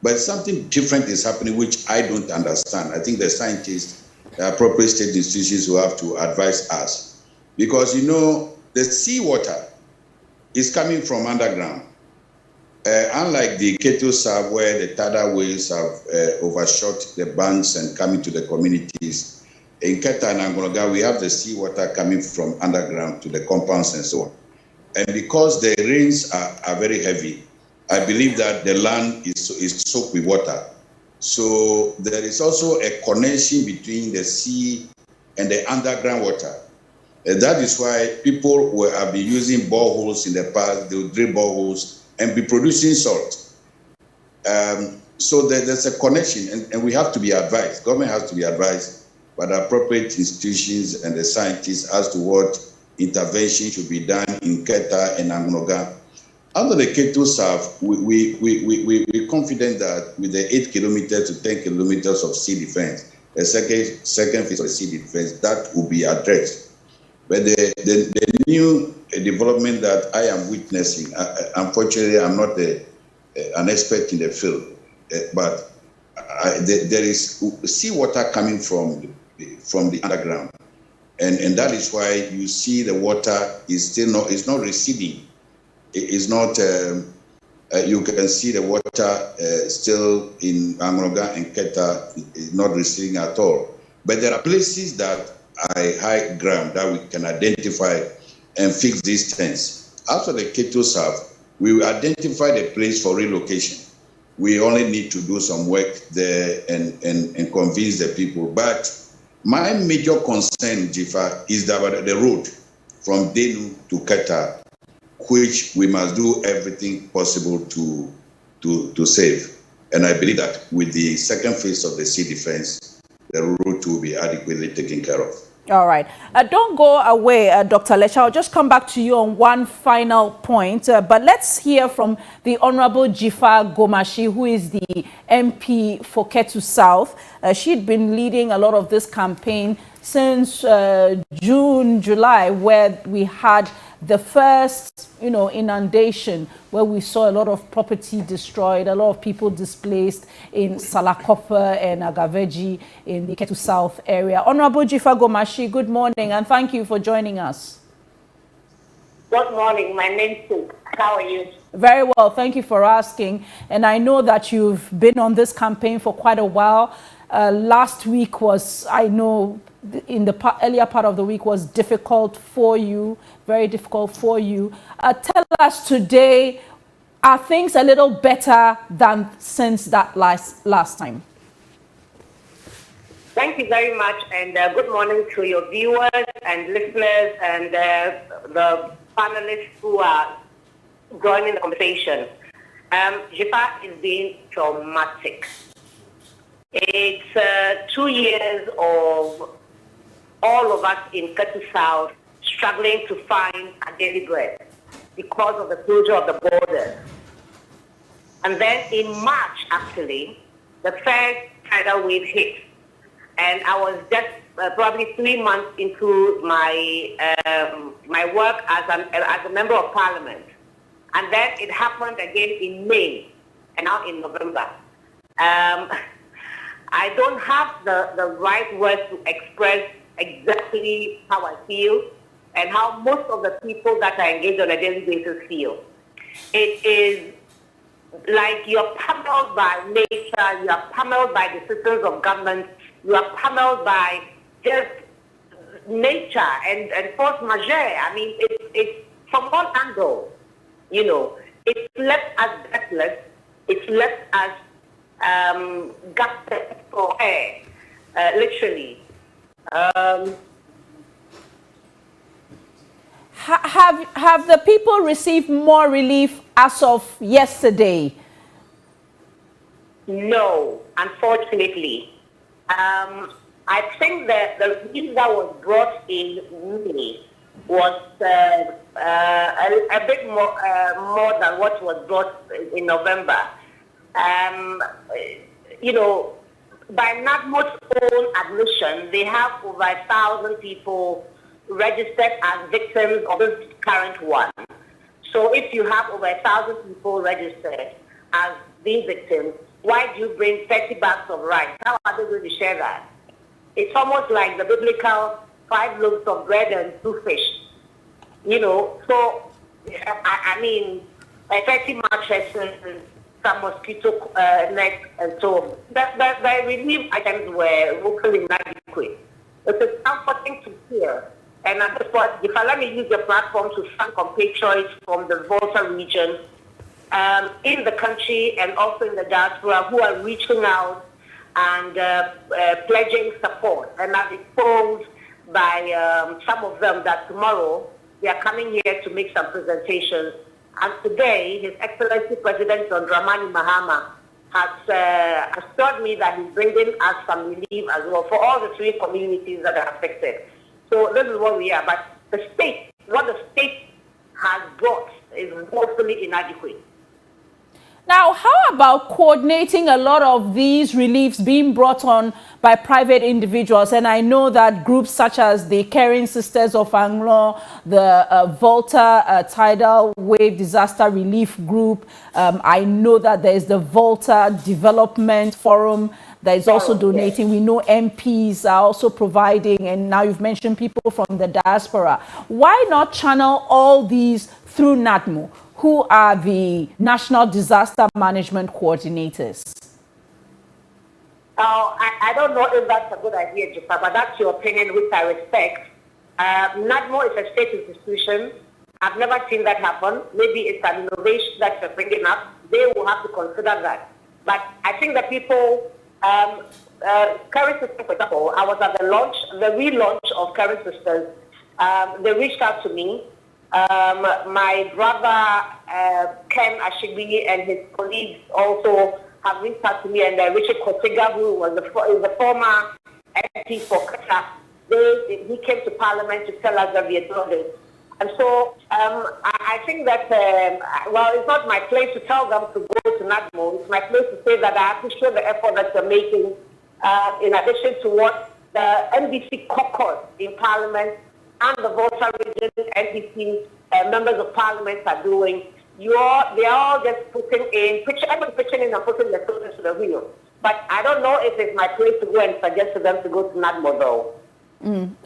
But something different is happening, which I don't understand. I think the scientists, the appropriate state institutions will have to advise us. Because, you know, the seawater is coming from underground. Unlike the K2 South, where the tidal waves have overshot the banks and coming to the communities, in Keta and Angologa, we have the seawater coming from underground to the compounds and so on. And because the rains are very heavy, I believe that the land is soaked with water. So there is also a connection between the sea and the underground water. That is why people have been using boreholes in the past. They will drill boreholes and be producing salt. So there's a connection, and we have to be advised. Government has to be advised by the appropriate institutions and the scientists as to what intervention should be done in Keta and Angloga. Under the K2 South, we're confident that with the 8 kilometers to 10 kilometers of sea defense, the second phase of sea defense, that will be addressed. But the new development that I am witnessing, unfortunately, I'm not an expert in the field, but there is seawater coming from the underground, and that is why you see the water is not receding. It is not. You can see the water still in Angloga and Keta is not receding at all. But there are places that are high ground that we can identify and fix these tents. After the K2 South, we will identify the place for relocation. We only need to do some work there and convince the people. But my major concern, Jifa, is about the road from Denu to Keta, which we must do everything possible to save. And I believe that with the second phase of the sea defense, the route will be adequately taken care of. All right. Don't go away, Dr. Lesha. I'll just come back to you on one final point. But let's hear from the Honorable Jifa Gomashi, who is the MP for Ketu South. She'd been leading a lot of this campaign since June, July, where we had the first, inundation, where we saw a lot of property destroyed, a lot of people displaced in Salakopa and Agaveji in the Ketu South area. Honorable Jifa Gomashi, good morning, and thank you for joining us. Good morning. My name is Sue. How are you? Very well. Thank you for asking. And I know that you've been on this campaign for quite a while. Last week was, I know, in the earlier part of the week was difficult for you, very difficult for you. Tell us today, are things a little better than since that last time? Thank you very much, and good morning to your viewers and listeners and the panelists who are joining the conversation. Jifa is being traumatic. It's 2 years of all of us in Ketu South struggling to find a daily bread because of the closure of the border. And then in March, actually, the first tidal wave hit. And I was just probably 3 months into my work as a member of parliament. And then it happened again in May and now in November. I don't have the right words to express exactly how I feel and how most of the people that I engage on a daily basis feel. It is like you're pummeled by nature, you are pummeled by the systems of government, you are pummeled by just nature and force majeure. I mean, it's from one angle, it's left us breathless, it's left us gasping for air, literally. Have the people received more relief as of yesterday? No, unfortunately. I think that the relief that was brought in May was a bit more than what was brought in November. By NADMO's own admission, they have over 1,000 people registered as victims of this current one. So if you have over 1,000 people registered as being victims, why do you bring 30 bags of rice? How are they going to share that? It's almost like the biblical 5 loaves of bread and 2 fish. So, I mean, 30 mattresses, some mosquito nets, and so on. The relief items were woefully inadequate. It is comforting to hear. And at this point, if I let me use the platform to thank compatriots from the Volta region, in the country and also in the diaspora who are reaching out and pledging support. And I've been told by some of them that tomorrow they are coming here to make some presentations. And today, His Excellency President John Dramani Mahama has assured me that he's bringing us some relief as well for all the 3 communities that are affected. So this is what we are. But what the state has brought is woefully inadequate. Now, how about coordinating a lot of these reliefs being brought on by private individuals? And I know that groups such as the Caring Sisters of Anglon, the Volta Tidal Wave Disaster Relief Group, I know that there's the Volta Development Forum that is also donating. We know MPs are also providing, and now you've mentioned people from the diaspora. Why not channel all these through NADMO, who are the National Disaster Management Coordinators? I don't know if that's a good idea, Jifa, but that's your opinion, which I respect. NADMO is a state institution. I've never seen that happen. Maybe it's an innovation that you're bringing up. They will have to consider that. But I think that people, Caring Sisters, for example, I was at the relaunch of Caring Sisters. They reached out to me. My brother, Ken Ashigbi, and his colleagues also have reached out to me, and Richard Kotiga, who was the former MP for Keta, he came to Parliament to tell us that we are doing this. And so I think that, it's not my place to tell them to go to NADMO. It's my place to say that I appreciate the effort that they're making, in addition to what the NDC caucus in Parliament and the Volta region NDC members of Parliament are doing. They are all just pitching in and putting their foot into the wheel. But I don't know if it's my place to go and suggest to them to go to NADMO, though.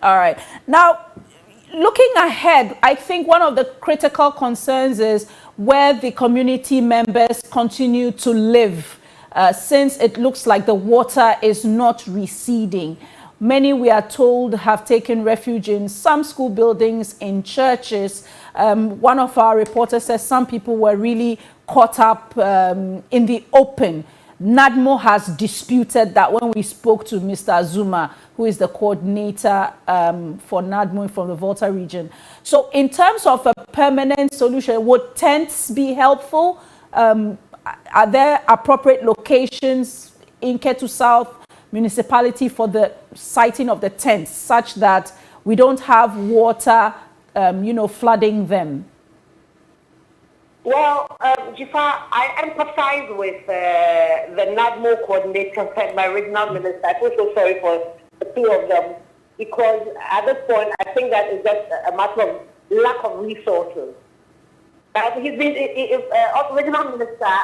All right. Now, looking ahead, I think one of the critical concerns is where the community members continue to live, since it looks like the water is not receding. Many, we are told, have taken refuge in some school buildings, in churches. One of our reporters says some people were really caught up in the open. NADMO has disputed that when we spoke to Mr. Azuma, who is the coordinator for NADMO from the Volta region. So in terms of a permanent solution, would tents be helpful? Are there appropriate locations in Ketu South municipality for the siting of the tents such that we don't have water, flooding them? Well, Jifa, I empathize with the NADMO coordinator and my regional minister. I feel so sorry for the 2 of them, because at this point, I think that it's just a matter of lack of resources. He's been, regional minister,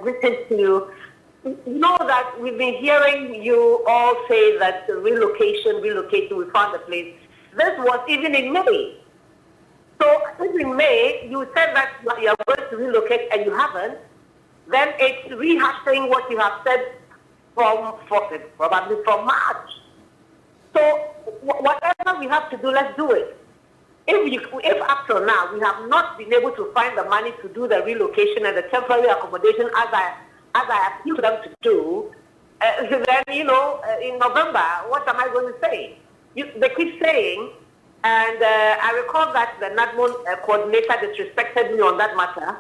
greetings to you. know that we've been hearing you all say that relocation, we found a place. This was even in May. So if in May you said that you are going to relocate and you haven't, then it's rehashing what you have said probably from March. So whatever we have to do, let's do it. If up till now we have not been able to find the money to do the relocation and the temporary accommodation as I appeal to them to do, then in November, what am I going to say? They keep saying, and I recall that the NADMO coordinator disrespected me on that matter.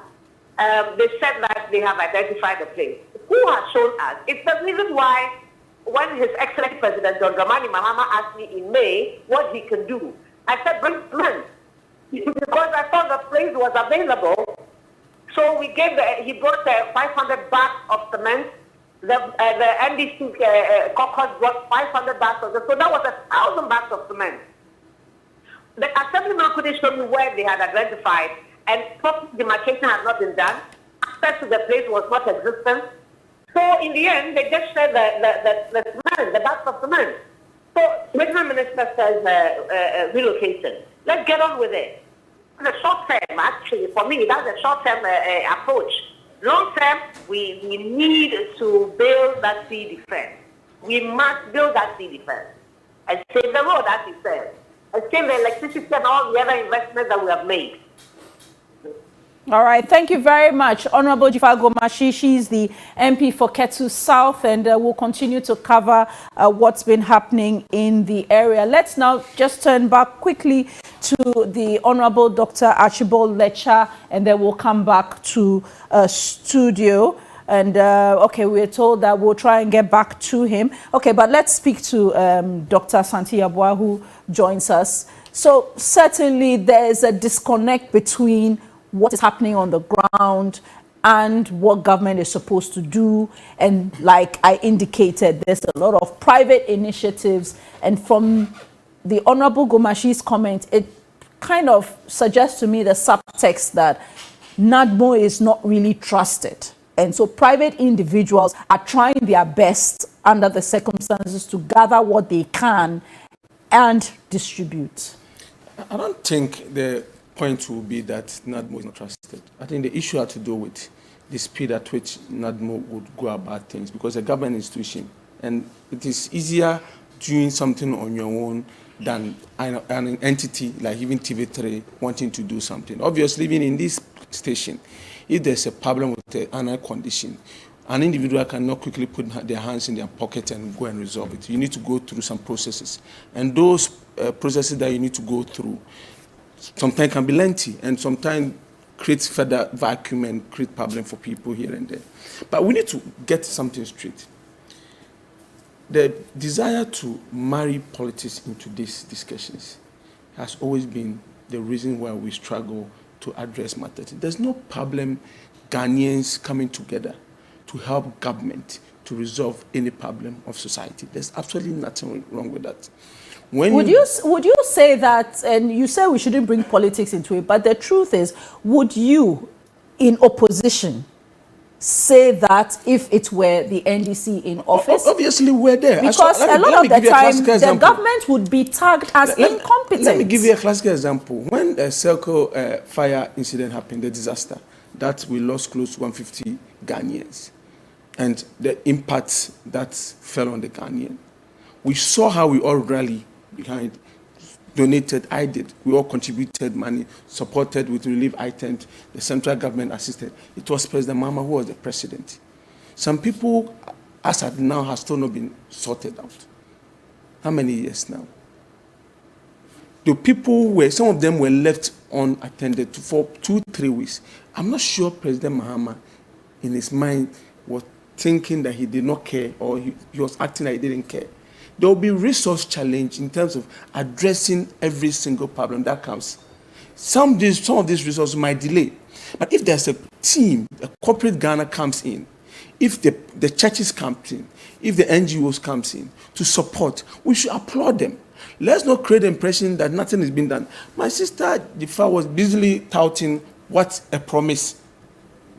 They said that they have identified the place. Who has shown us? It's the reason why when His Excellency President John Dramani Mahama asked me in May what he can do, I said bring cement because I thought the place was available. So he brought 500 bags of cement. The NDC caucus brought 500 bags of cement. So that was 1,000 bags of cement. The assemblyman couldn't show me where they had identified, and proper demarcation had not been done. Access to the place was not existent. So in the end, they just said the cement, the bags of cement. So regional minister says relocation. Let's get on with it. The short term, actually, for me, that's a short term approach. Long term, we need to build that sea defense. We must build that sea defense and save the road, as he said, and save the electricity and all the other investments that we have made. All right, thank you very much, Honorable Jifa Gomashi. She's the MP for Ketu South, and we'll continue to cover what's been happening in the area. Let's now just turn back quickly to the Honorable Dr. Archibald Lecha, and then we'll come back to studio. And okay, we're told that we'll try and get back to him. Okay, but let's speak to Dr. Santi Yabua, who joins us. So certainly there's a disconnect between what is happening on the ground and what government is supposed to do. And like I indicated, there's a lot of private initiatives. And from the Honorable Gomashi's comment, it kind of suggests to me the subtext that NADMO is not really trusted. And so private individuals are trying their best under the circumstances to gather what they can and distribute. I don't think the point will be that NADMO is not trusted. I think the issue had to do with the speed at which NADMO would go about things, because a government institution, and it is easier doing something on your own than an entity like even TV3 wanting to do something. Obviously, even in this station, if there's a problem with an air condition, an individual cannot quickly put their hands in their pocket and go and resolve it. You need to go through some processes. And those processes that you need to go through sometimes can be lengthy and sometimes create further vacuum and create problem for people here and there. But we need to get something straight. The desire to marry politics into these discussions has always been the reason why we struggle to address matters. There's no problem Ghanaians coming together to help government to resolve any problem of society. There's absolutely nothing wrong with that. Would you say that, and you say we shouldn't bring politics into it, but the truth is, would you, in opposition, say that if it were the NDC in office? Obviously, we're there. Because a lot of the time, the government would be tagged as incompetent. Let me give you a classical example. When the Circle fire incident happened, the disaster, that we lost close to 150 Ghanaians, and the impact that fell on the Ghanaian. We saw how we all rallied behind, donated, I did. We all contributed money, supported with relief items. The central government assisted. It was President Mahama who was the president. Some people, as at now, have still not been sorted out. How many years now? The people some of them were left unattended for 2-3 weeks. I'm not sure President Mahama, in his mind, was thinking that he did not care, or he was acting like he didn't care. There will be resource challenge in terms of addressing every single problem that comes. Some of these resources might delay. But if there's a team, a corporate Ghana comes in, if the churches come in, if the NGOs comes in to support, we should applaud them. Let's not create the impression that nothing is being done. My sister Jifa was busily touting what a promise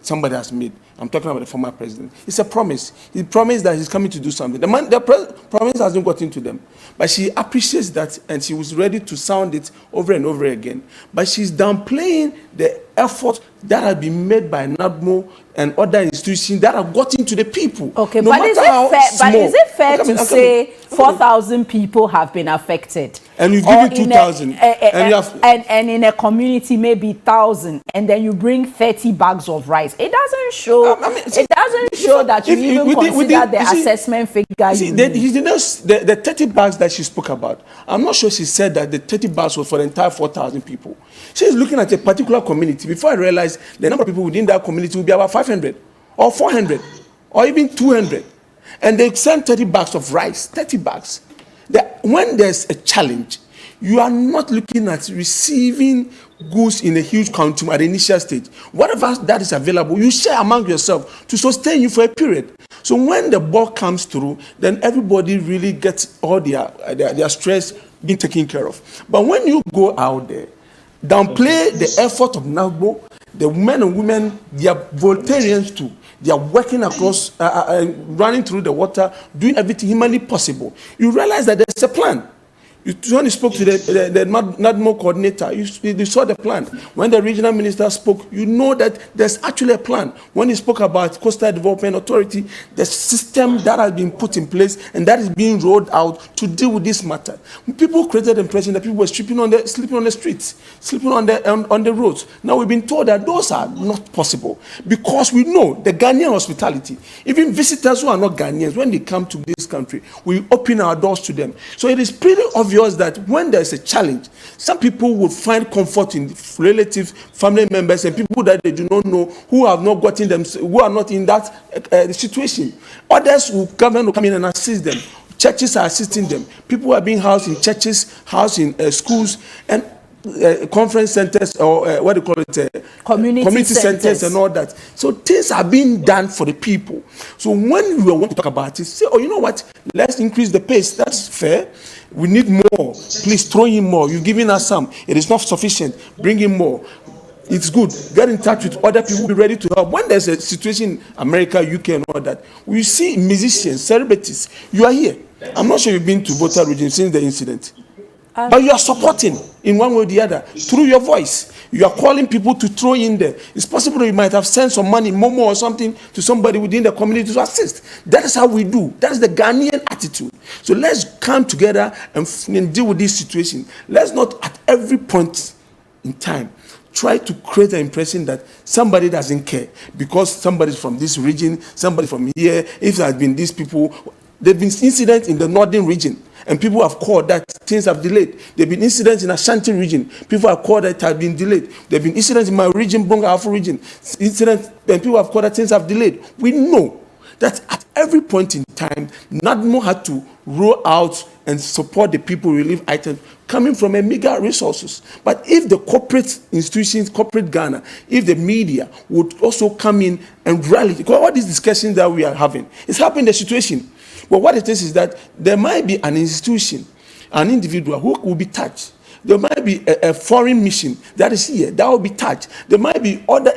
somebody has made. I'm talking about the former president. It's a promise. He promised that he's coming to do something. Promise hasn't gotten to them. But she appreciates that, and she was ready to sound it over and over again. But she's downplaying the effort that has been made by NADMO and other institutions that have gotten to the people. Okay, no but is it fair to say 4,000 people have been affected? And you've given 2,000. And in a community, maybe 1,000, and then you bring 30 bags of rice. It doesn't show. It doesn't show that you even consider the assessment figure. The 30 bags that she spoke about, I'm not sure she said that the 30 bags was for the entire 4,000 people. She's looking at a particular community. Before I realized the number of people within that community will be about 500 or 400 or even 200. And they send 30 bags of rice, 30 bags. When there's a challenge, you are not looking at receiving goods in a huge quantum at the initial stage. Whatever that is available, you share among yourself to sustain you for a period. So when the ball comes through, then everybody really gets all their stress being taken care of. But when you go out there, downplay the effort of NAGBO, the men and women, they are Voltarians too. They are working across, running through the water, doing everything humanly possible. You realize that there's a plan. When you spoke to the NADMO coordinator, you saw the plan. When the regional minister spoke, you know that there's actually a plan. When he spoke about Coastal Development Authority, the system that has been put in place and that is being rolled out to deal with this matter. People created the impression that people were sleeping on the streets, sleeping on the roads. Now we've been told that those are not possible because we know the Ghanaian hospitality. Even visitors who are not Ghanaians, when they come to this country, we open our doors to them. So it is pretty obvious that when there's a challenge, some people would find comfort in relatives, family members, and people that they do not know who have not gotten them, who are not in that situation. Others will come in and assist them. Churches are assisting them. People are being housed in churches, housed in schools, and conference centers, or what do you call it? Community centers and all that. So things are being done for the people. So when we want to talk about it, say, oh, you know what? Let's increase the pace. That's fair. We need more. Please throw in more. You've given us some. It is not sufficient. Bring in more. It's good. Get in touch with other people. Be ready to help. When there's a situation in America, UK, and all that, we see musicians, celebrities. You are here. I'm not sure you've been to Volta region since the incident. But you are supporting in one way or the other through your voice. You are calling people to throw in there. It's possible that you might have sent some money, Momo or something, to somebody within the community to assist. That is how we do. That is the Ghanaian attitude. So let's come together and deal with this situation. Let's not at every point in time try to create the impression that somebody doesn't care because somebody's from this region, somebody from here. If there have been these people, there have been incidents in the northern region. And people have called that things have delayed. There have been incidents in Ashanti region. People have called that have been delayed. There have been incidents in my region, Bonga Afro region. Incidents, and people have called that things have delayed. We know that at every point in time, NADMO had to roll out and support the people relief items coming from a meager resources. But if the corporate institutions, corporate Ghana, if the media would also come in and rally, because all these discussions that we are having, it's helping the situation. But what it is that there might be an institution, an individual who will be touched. There might be a foreign mission that is here that will be touched. There might be other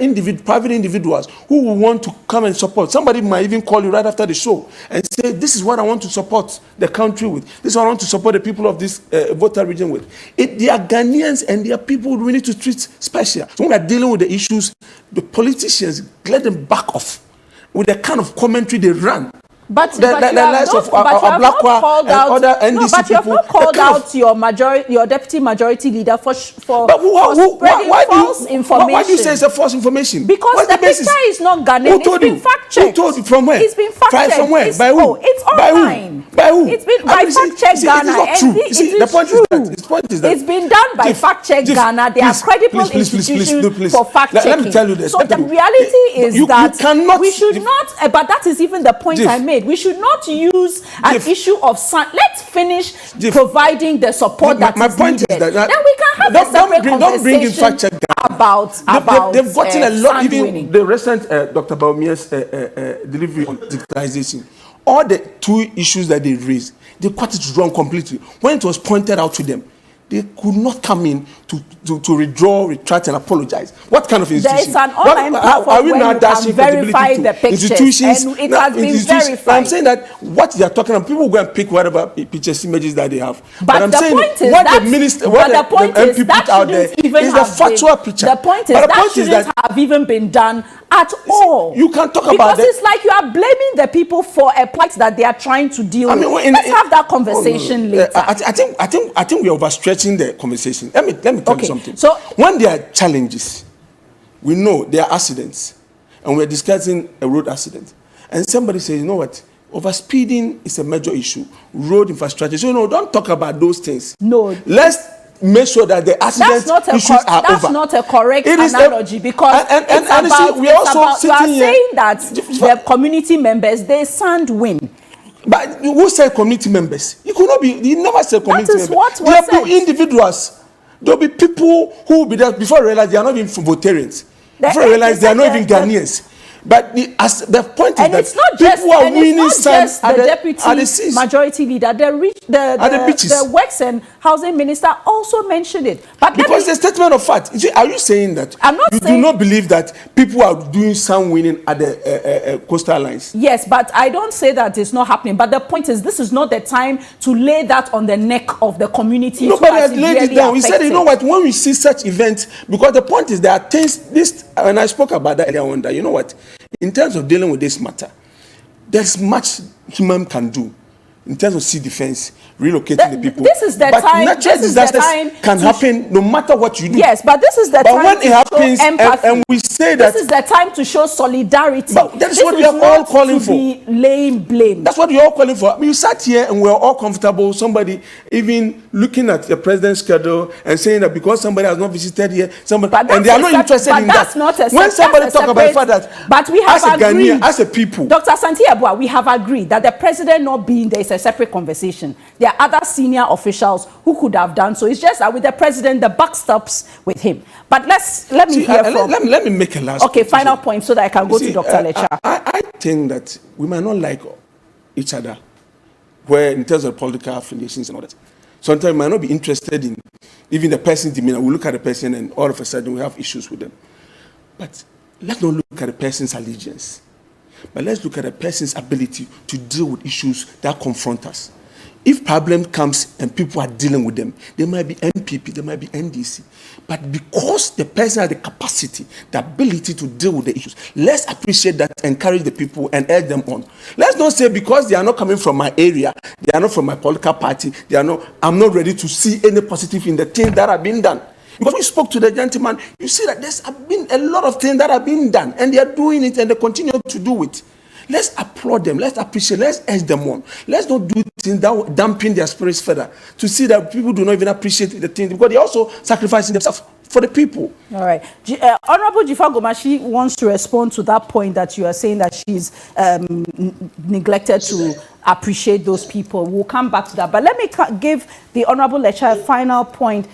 private individuals who will want to come and support. Somebody might even call you right after the show and say, this is what I want to support the country with. This is what I want to support the people of this Volta region with. They are Ghanaians and they are people we need to treat special. So when we are dealing with the issues, the politicians, let them back off with the kind of commentary they run. But you have not called out your deputy majority leader for spreading false information. Why do you say it's a false information? Because the picture is not Ghanaian. It's been fact-checked. Who told you? From where? It's been fact-checked. From where? By who? It's online. By who? It's been by fact-check Ghana. The point is that it's been done by fact-check Ghana. There are credible institutions for fact-checking. Let me tell you this. So the reality is that we should not, but that is even the point I made. We should not use an issue of let's finish providing the support that is needed. Then we can have a separate conversation about they've gotten a lot. Even the recent Dr. Baumia's delivery on digitalization, all the two issues that they raised, they got it wrong completely. When it was pointed out to them, They could not come in to withdraw, retract, and apologize. What kind of institution? There is an online platform where you can verify the pictures, institutions, and it has been verified. I'm saying that what they are talking about, people go and pick whatever pictures, images that they have. But I'm the saying point is what that the minister, what the MP put out there is the factual picture. The point is that shouldn't have even been done at all. You can talk because about it's like you are blaming the people for a plight that they are trying to deal with. Let's have that conversation later. I think we are overstretching the conversation. Let me tell you something. So when there are challenges, we know there are accidents, and we're discussing a road accident, and somebody says, you know what, overspeeding is a major issue, road infrastructure. So don't talk about those things. No, let's make sure that the accident issues are over. That's not a correct analogy, because we are also saying that the community members, they sanguine. But who said community members? It could not be. You never said community members. That is what there was will be individuals. There will be people who will be there before you realize they are not even Votarians. Before you realize they are not even Ghanaians. But the point is that it's not just, people are winning just the deputy majority leader. The Works and Housing Minister also mentioned it. But because the statement of fact, are you saying that you do not believe that people are doing some winning at the coastal lines? Yes, but I don't say that it's not happening. But the point is, this is not the time to lay that on the neck of the community. Nobody has laid it down. We said, you know what, when we see such events, because the point is there are things, and I spoke about that earlier on, that you know what, in terms of dealing with this matter, there's much human can do in terms of sea defense, relocating the people. This is the but time. Natural disasters can happen no matter what you do. Yes, but this is the time. But when it happens, and we say that this is the time to show solidarity. But that's what we are all calling for. Laying blame. That's what we are all calling for. I mean, you sat here and we are all comfortable. Somebody even looking at the president's schedule and saying that because somebody has not visited here, and they are not interested in that. When somebody talk about the fact that, but we have as a Ghanaian, as a people, Dr. Santiago, we have agreed that the president not being there is a separate conversation. There are other senior officials who could have done so. It's just that with the president, the buck stops with him. But let me hear from. Let me make a last. Okay, final point so that I can go to Dr. Lecha. I think that we might not like each other, where in terms of political affiliations and all that. Sometimes we might not be interested in even the person's demeanor. We look at the person and all of a sudden we have issues with them. But let's not look at the person's allegiance. But let's look at a person's ability to deal with issues that confront us. If problem comes and people are dealing with them, they might be MPP, they might be NDC. But because the person has the capacity, the ability to deal with the issues, let's appreciate that, encourage the people and urge them on. Let's not say because they are not coming from my area, they are not from my political party, I'm not ready to see any positive in the things that have been done. Because we spoke to the gentleman, you see that there's been a lot of things that have been done, and they are doing it and they continue to do it. Let's applaud them, let's appreciate, let's urge them on. Let's not do things that will dampen their spirits further. To see that people do not even appreciate the things, because they're also sacrificing themselves for the people. All right. Honorable Jifa Gomashi wants to respond to that point that you are saying that she's neglected to appreciate those people. We'll come back to that. But let me give the Honorable Lecha a final point.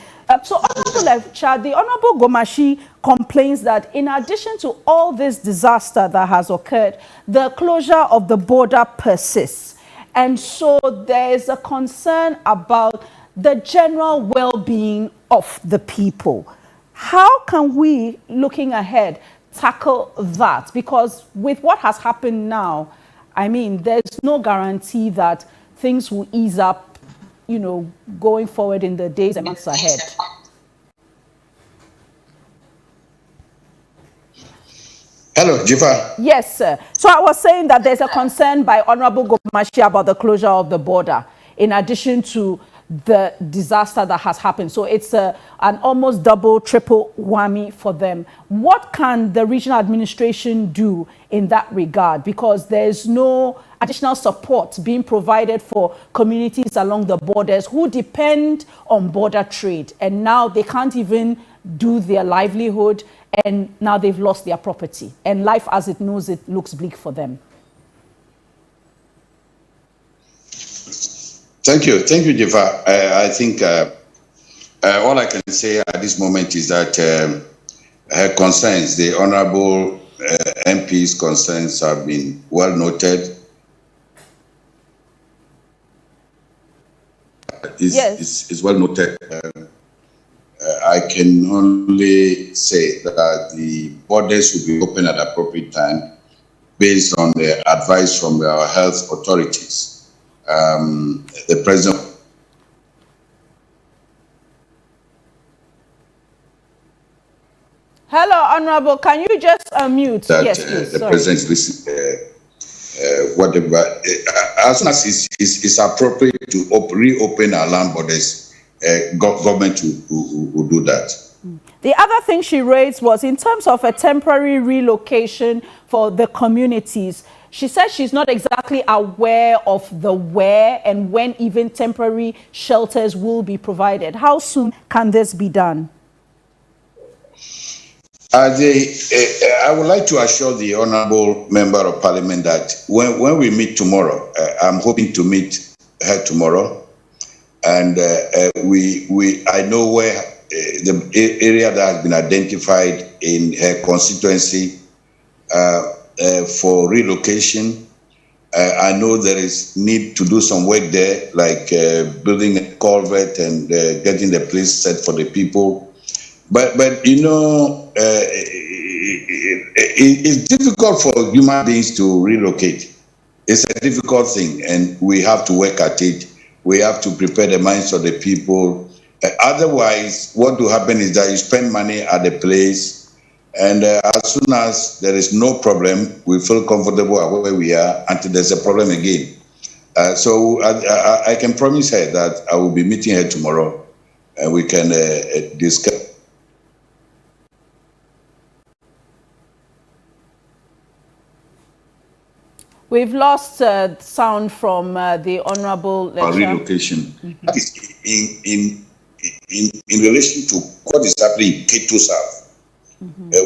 So, Honorable Lecha, the Honorable Gomashi complains that in addition to all this disaster that has occurred, the closure of the border persists. And so there is a concern about the general well-being of the people. How can we, looking ahead, tackle that? Because with what has happened now, I mean, there's no guarantee that things will ease up, going forward in the days and months ahead. Hello, Jifa. Yes, sir. So I was saying that there's a concern by Honorable Gomashi about the closure of the border, in addition to the disaster that has happened. So it's an almost double, triple whammy for them. What can the regional administration do in that regard? Because there's no additional support being provided for communities along the borders who depend on border trade. And now they can't even do their livelihood, and now they've lost their property. And life as it knows it looks bleak for them. Thank you, Jifa. I think all I can say at this moment is that her concerns, the Honorable MP's concerns, have been well noted. Is well noted. I can only say that the borders will be open at appropriate time based on the advice from our health authorities. The president. Hello, Honorable. Can you just unmute? That Yes, please. the Sorry. president listen. Whatever, as soon as it's appropriate to reopen our land borders, government will do that. The other thing she raised was in terms of a temporary relocation for the communities. She said she's not exactly aware of the where and when even temporary shelters will be provided. How soon can this be done? I would like to assure the Honourable Member of Parliament that when we meet tomorrow, I'm hoping to meet her tomorrow, and I know where the area that has been identified in her constituency for relocation. I know there is need to do some work there, like building a culvert and getting the place set for the people. But you know, it's difficult for human beings to relocate. It's a difficult thing, and we have to work at it. We have to prepare the minds of the people. Otherwise, what will happen is that you spend money at the place, and as soon as there is no problem, we feel comfortable at where we are until there's a problem again. So I can promise her that I will be meeting her tomorrow, and we can discuss. We've lost sound from the Honourable lecturer. Relocation. That is in relation to what is happening in Keta South.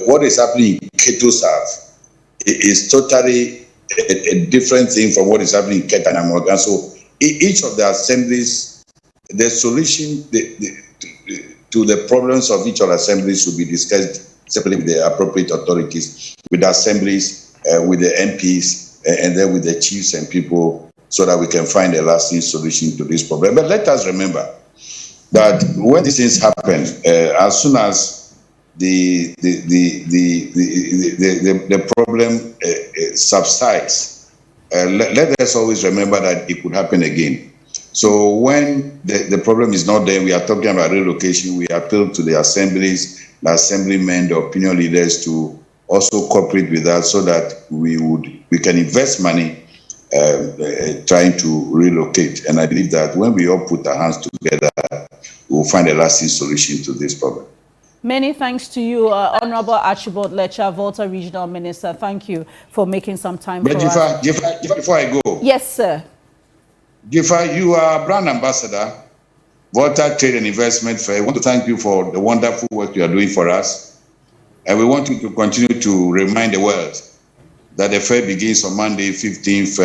What is happening in Keta South is totally a different thing from what is happening in Keta and Morgan. So each of the assemblies, the solution to the problems of each of the assemblies will be discussed separately with the appropriate authorities, with the assemblies, with the MPs, and then with the chiefs and people, so that we can find a lasting solution to this problem. But let us remember that when these things happen, as soon as the problem subsides, let us always remember that it could happen again. So when the problem is not there, we are talking about relocation. We appeal to the assemblies, the assemblymen, the opinion leaders to also cooperate with us, so that we can invest money trying to relocate. And I believe that when we all put our hands together, we'll find a lasting solution to this problem. Many thanks to you, Honourable Archibald Letcher, Volta Regional Minister. Thank you for making some time for us. Jifa, before I go. Yes, sir. Jifa, you are brand ambassador, Volta Trade and Investment Fair. I want to thank you for the wonderful work you are doing for us. And we want you to continue to remind the world that the fair begins on Monday, 15th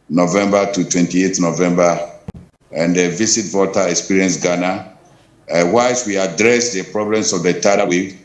November to 28th November, and visit Volta Experience Ghana. Whilst we address the problems of the tidal wave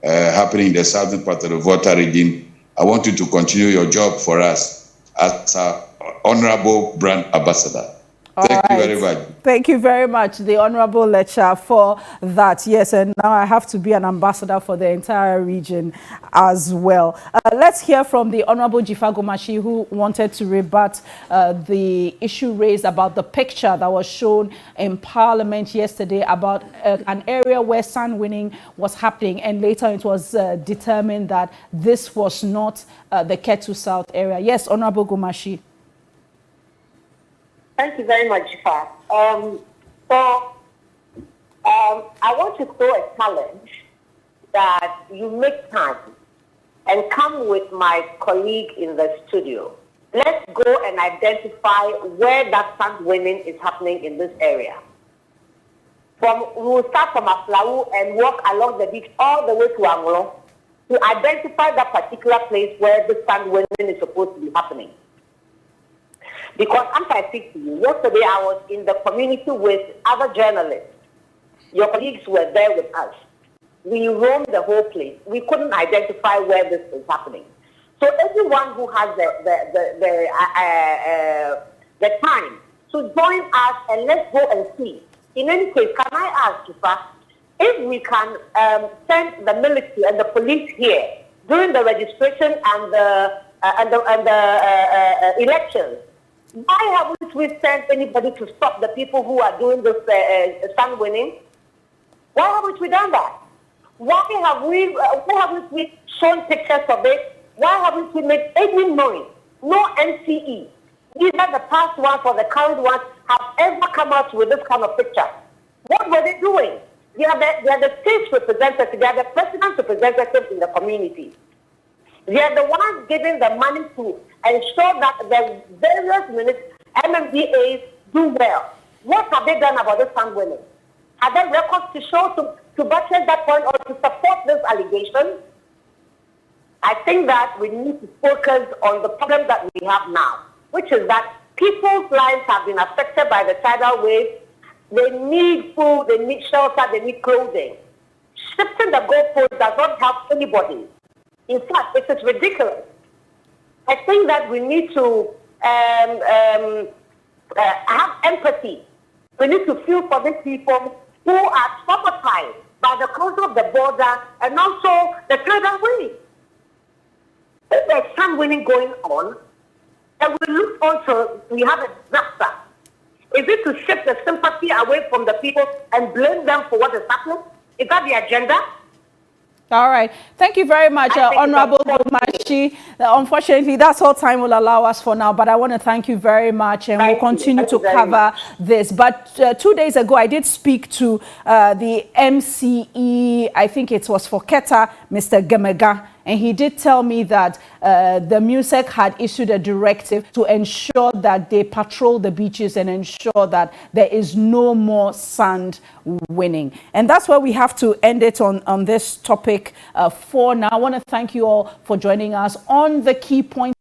happening in the southern part of the Volta region, I want you to continue your job for us as our honorable brand ambassador. Thank you very much. Thank you very much, the Honourable Letcher, for that. Yes, and now I have to be an ambassador for the entire region as well. Let's hear from the Honourable Jifa Gomashi, who wanted to rebut the issue raised about the picture that was shown in Parliament yesterday about an area where sand winning was happening, and later it was determined that this was not the Keta South area. Yes, Honourable Gomashi. Thank you very much, Jifa. I want to throw a challenge that you make time and come with my colleague in the studio. Let's go and identify where that sand winning is happening in this area. We will start from Aflau and walk along the beach all the way to Anglo to identify that particular place where the sand winning is supposed to be happening. Because as I speak to you, yesterday I was in the community with other journalists. Your colleagues were there with us. We roamed the whole place. We couldn't identify where this is happening. So everyone who has the time to join us and let's go and see. In any case, can I ask, Jifa, If we can send the military and the police here during the registration and the elections, why haven't we sent anybody to stop the people who are doing this sun winning? Why haven't we done that? Why haven't we shown pictures of it? Why haven't we made any noise? No NCE, either the past one or the current one, have ever come out with this kind of picture. What were they doing? They are the state representatives, they are the president's representatives in the community. They are the ones giving the money to ensure that the various MMDAs do well. What have they done about this sun winning? Are there records to show to buttress that point or to support this allegation? I think that we need to focus on the problem that we have now, which is that people's lives have been affected by the tidal wave. They need food, they need shelter, they need clothing. Shifting the goalpost does not help anybody. In fact, it is ridiculous. I think that we need to have empathy. We need to feel for these people who are traumatized by the closure of the border and also the tidal wave. If there's sun winning going on, and we have a disaster. Is it to shift the sympathy away from the people and blame them for what is happening? Is that the agenda? All right. Thank you very much, Honorable Bomashi. Unfortunately, that's all time will allow us for now, but I want to thank you very much, and we'll continue to cover this. But 2 days ago, I did speak to the MCE, I think it was for Keta, Mr. Gemega, and he did tell me that the MUSEC had issued a directive to ensure that they patrol the beaches and ensure that there is no more sand winning. And that's where we have to end it on this topic for now. I want to thank you all for joining us on the Key Points.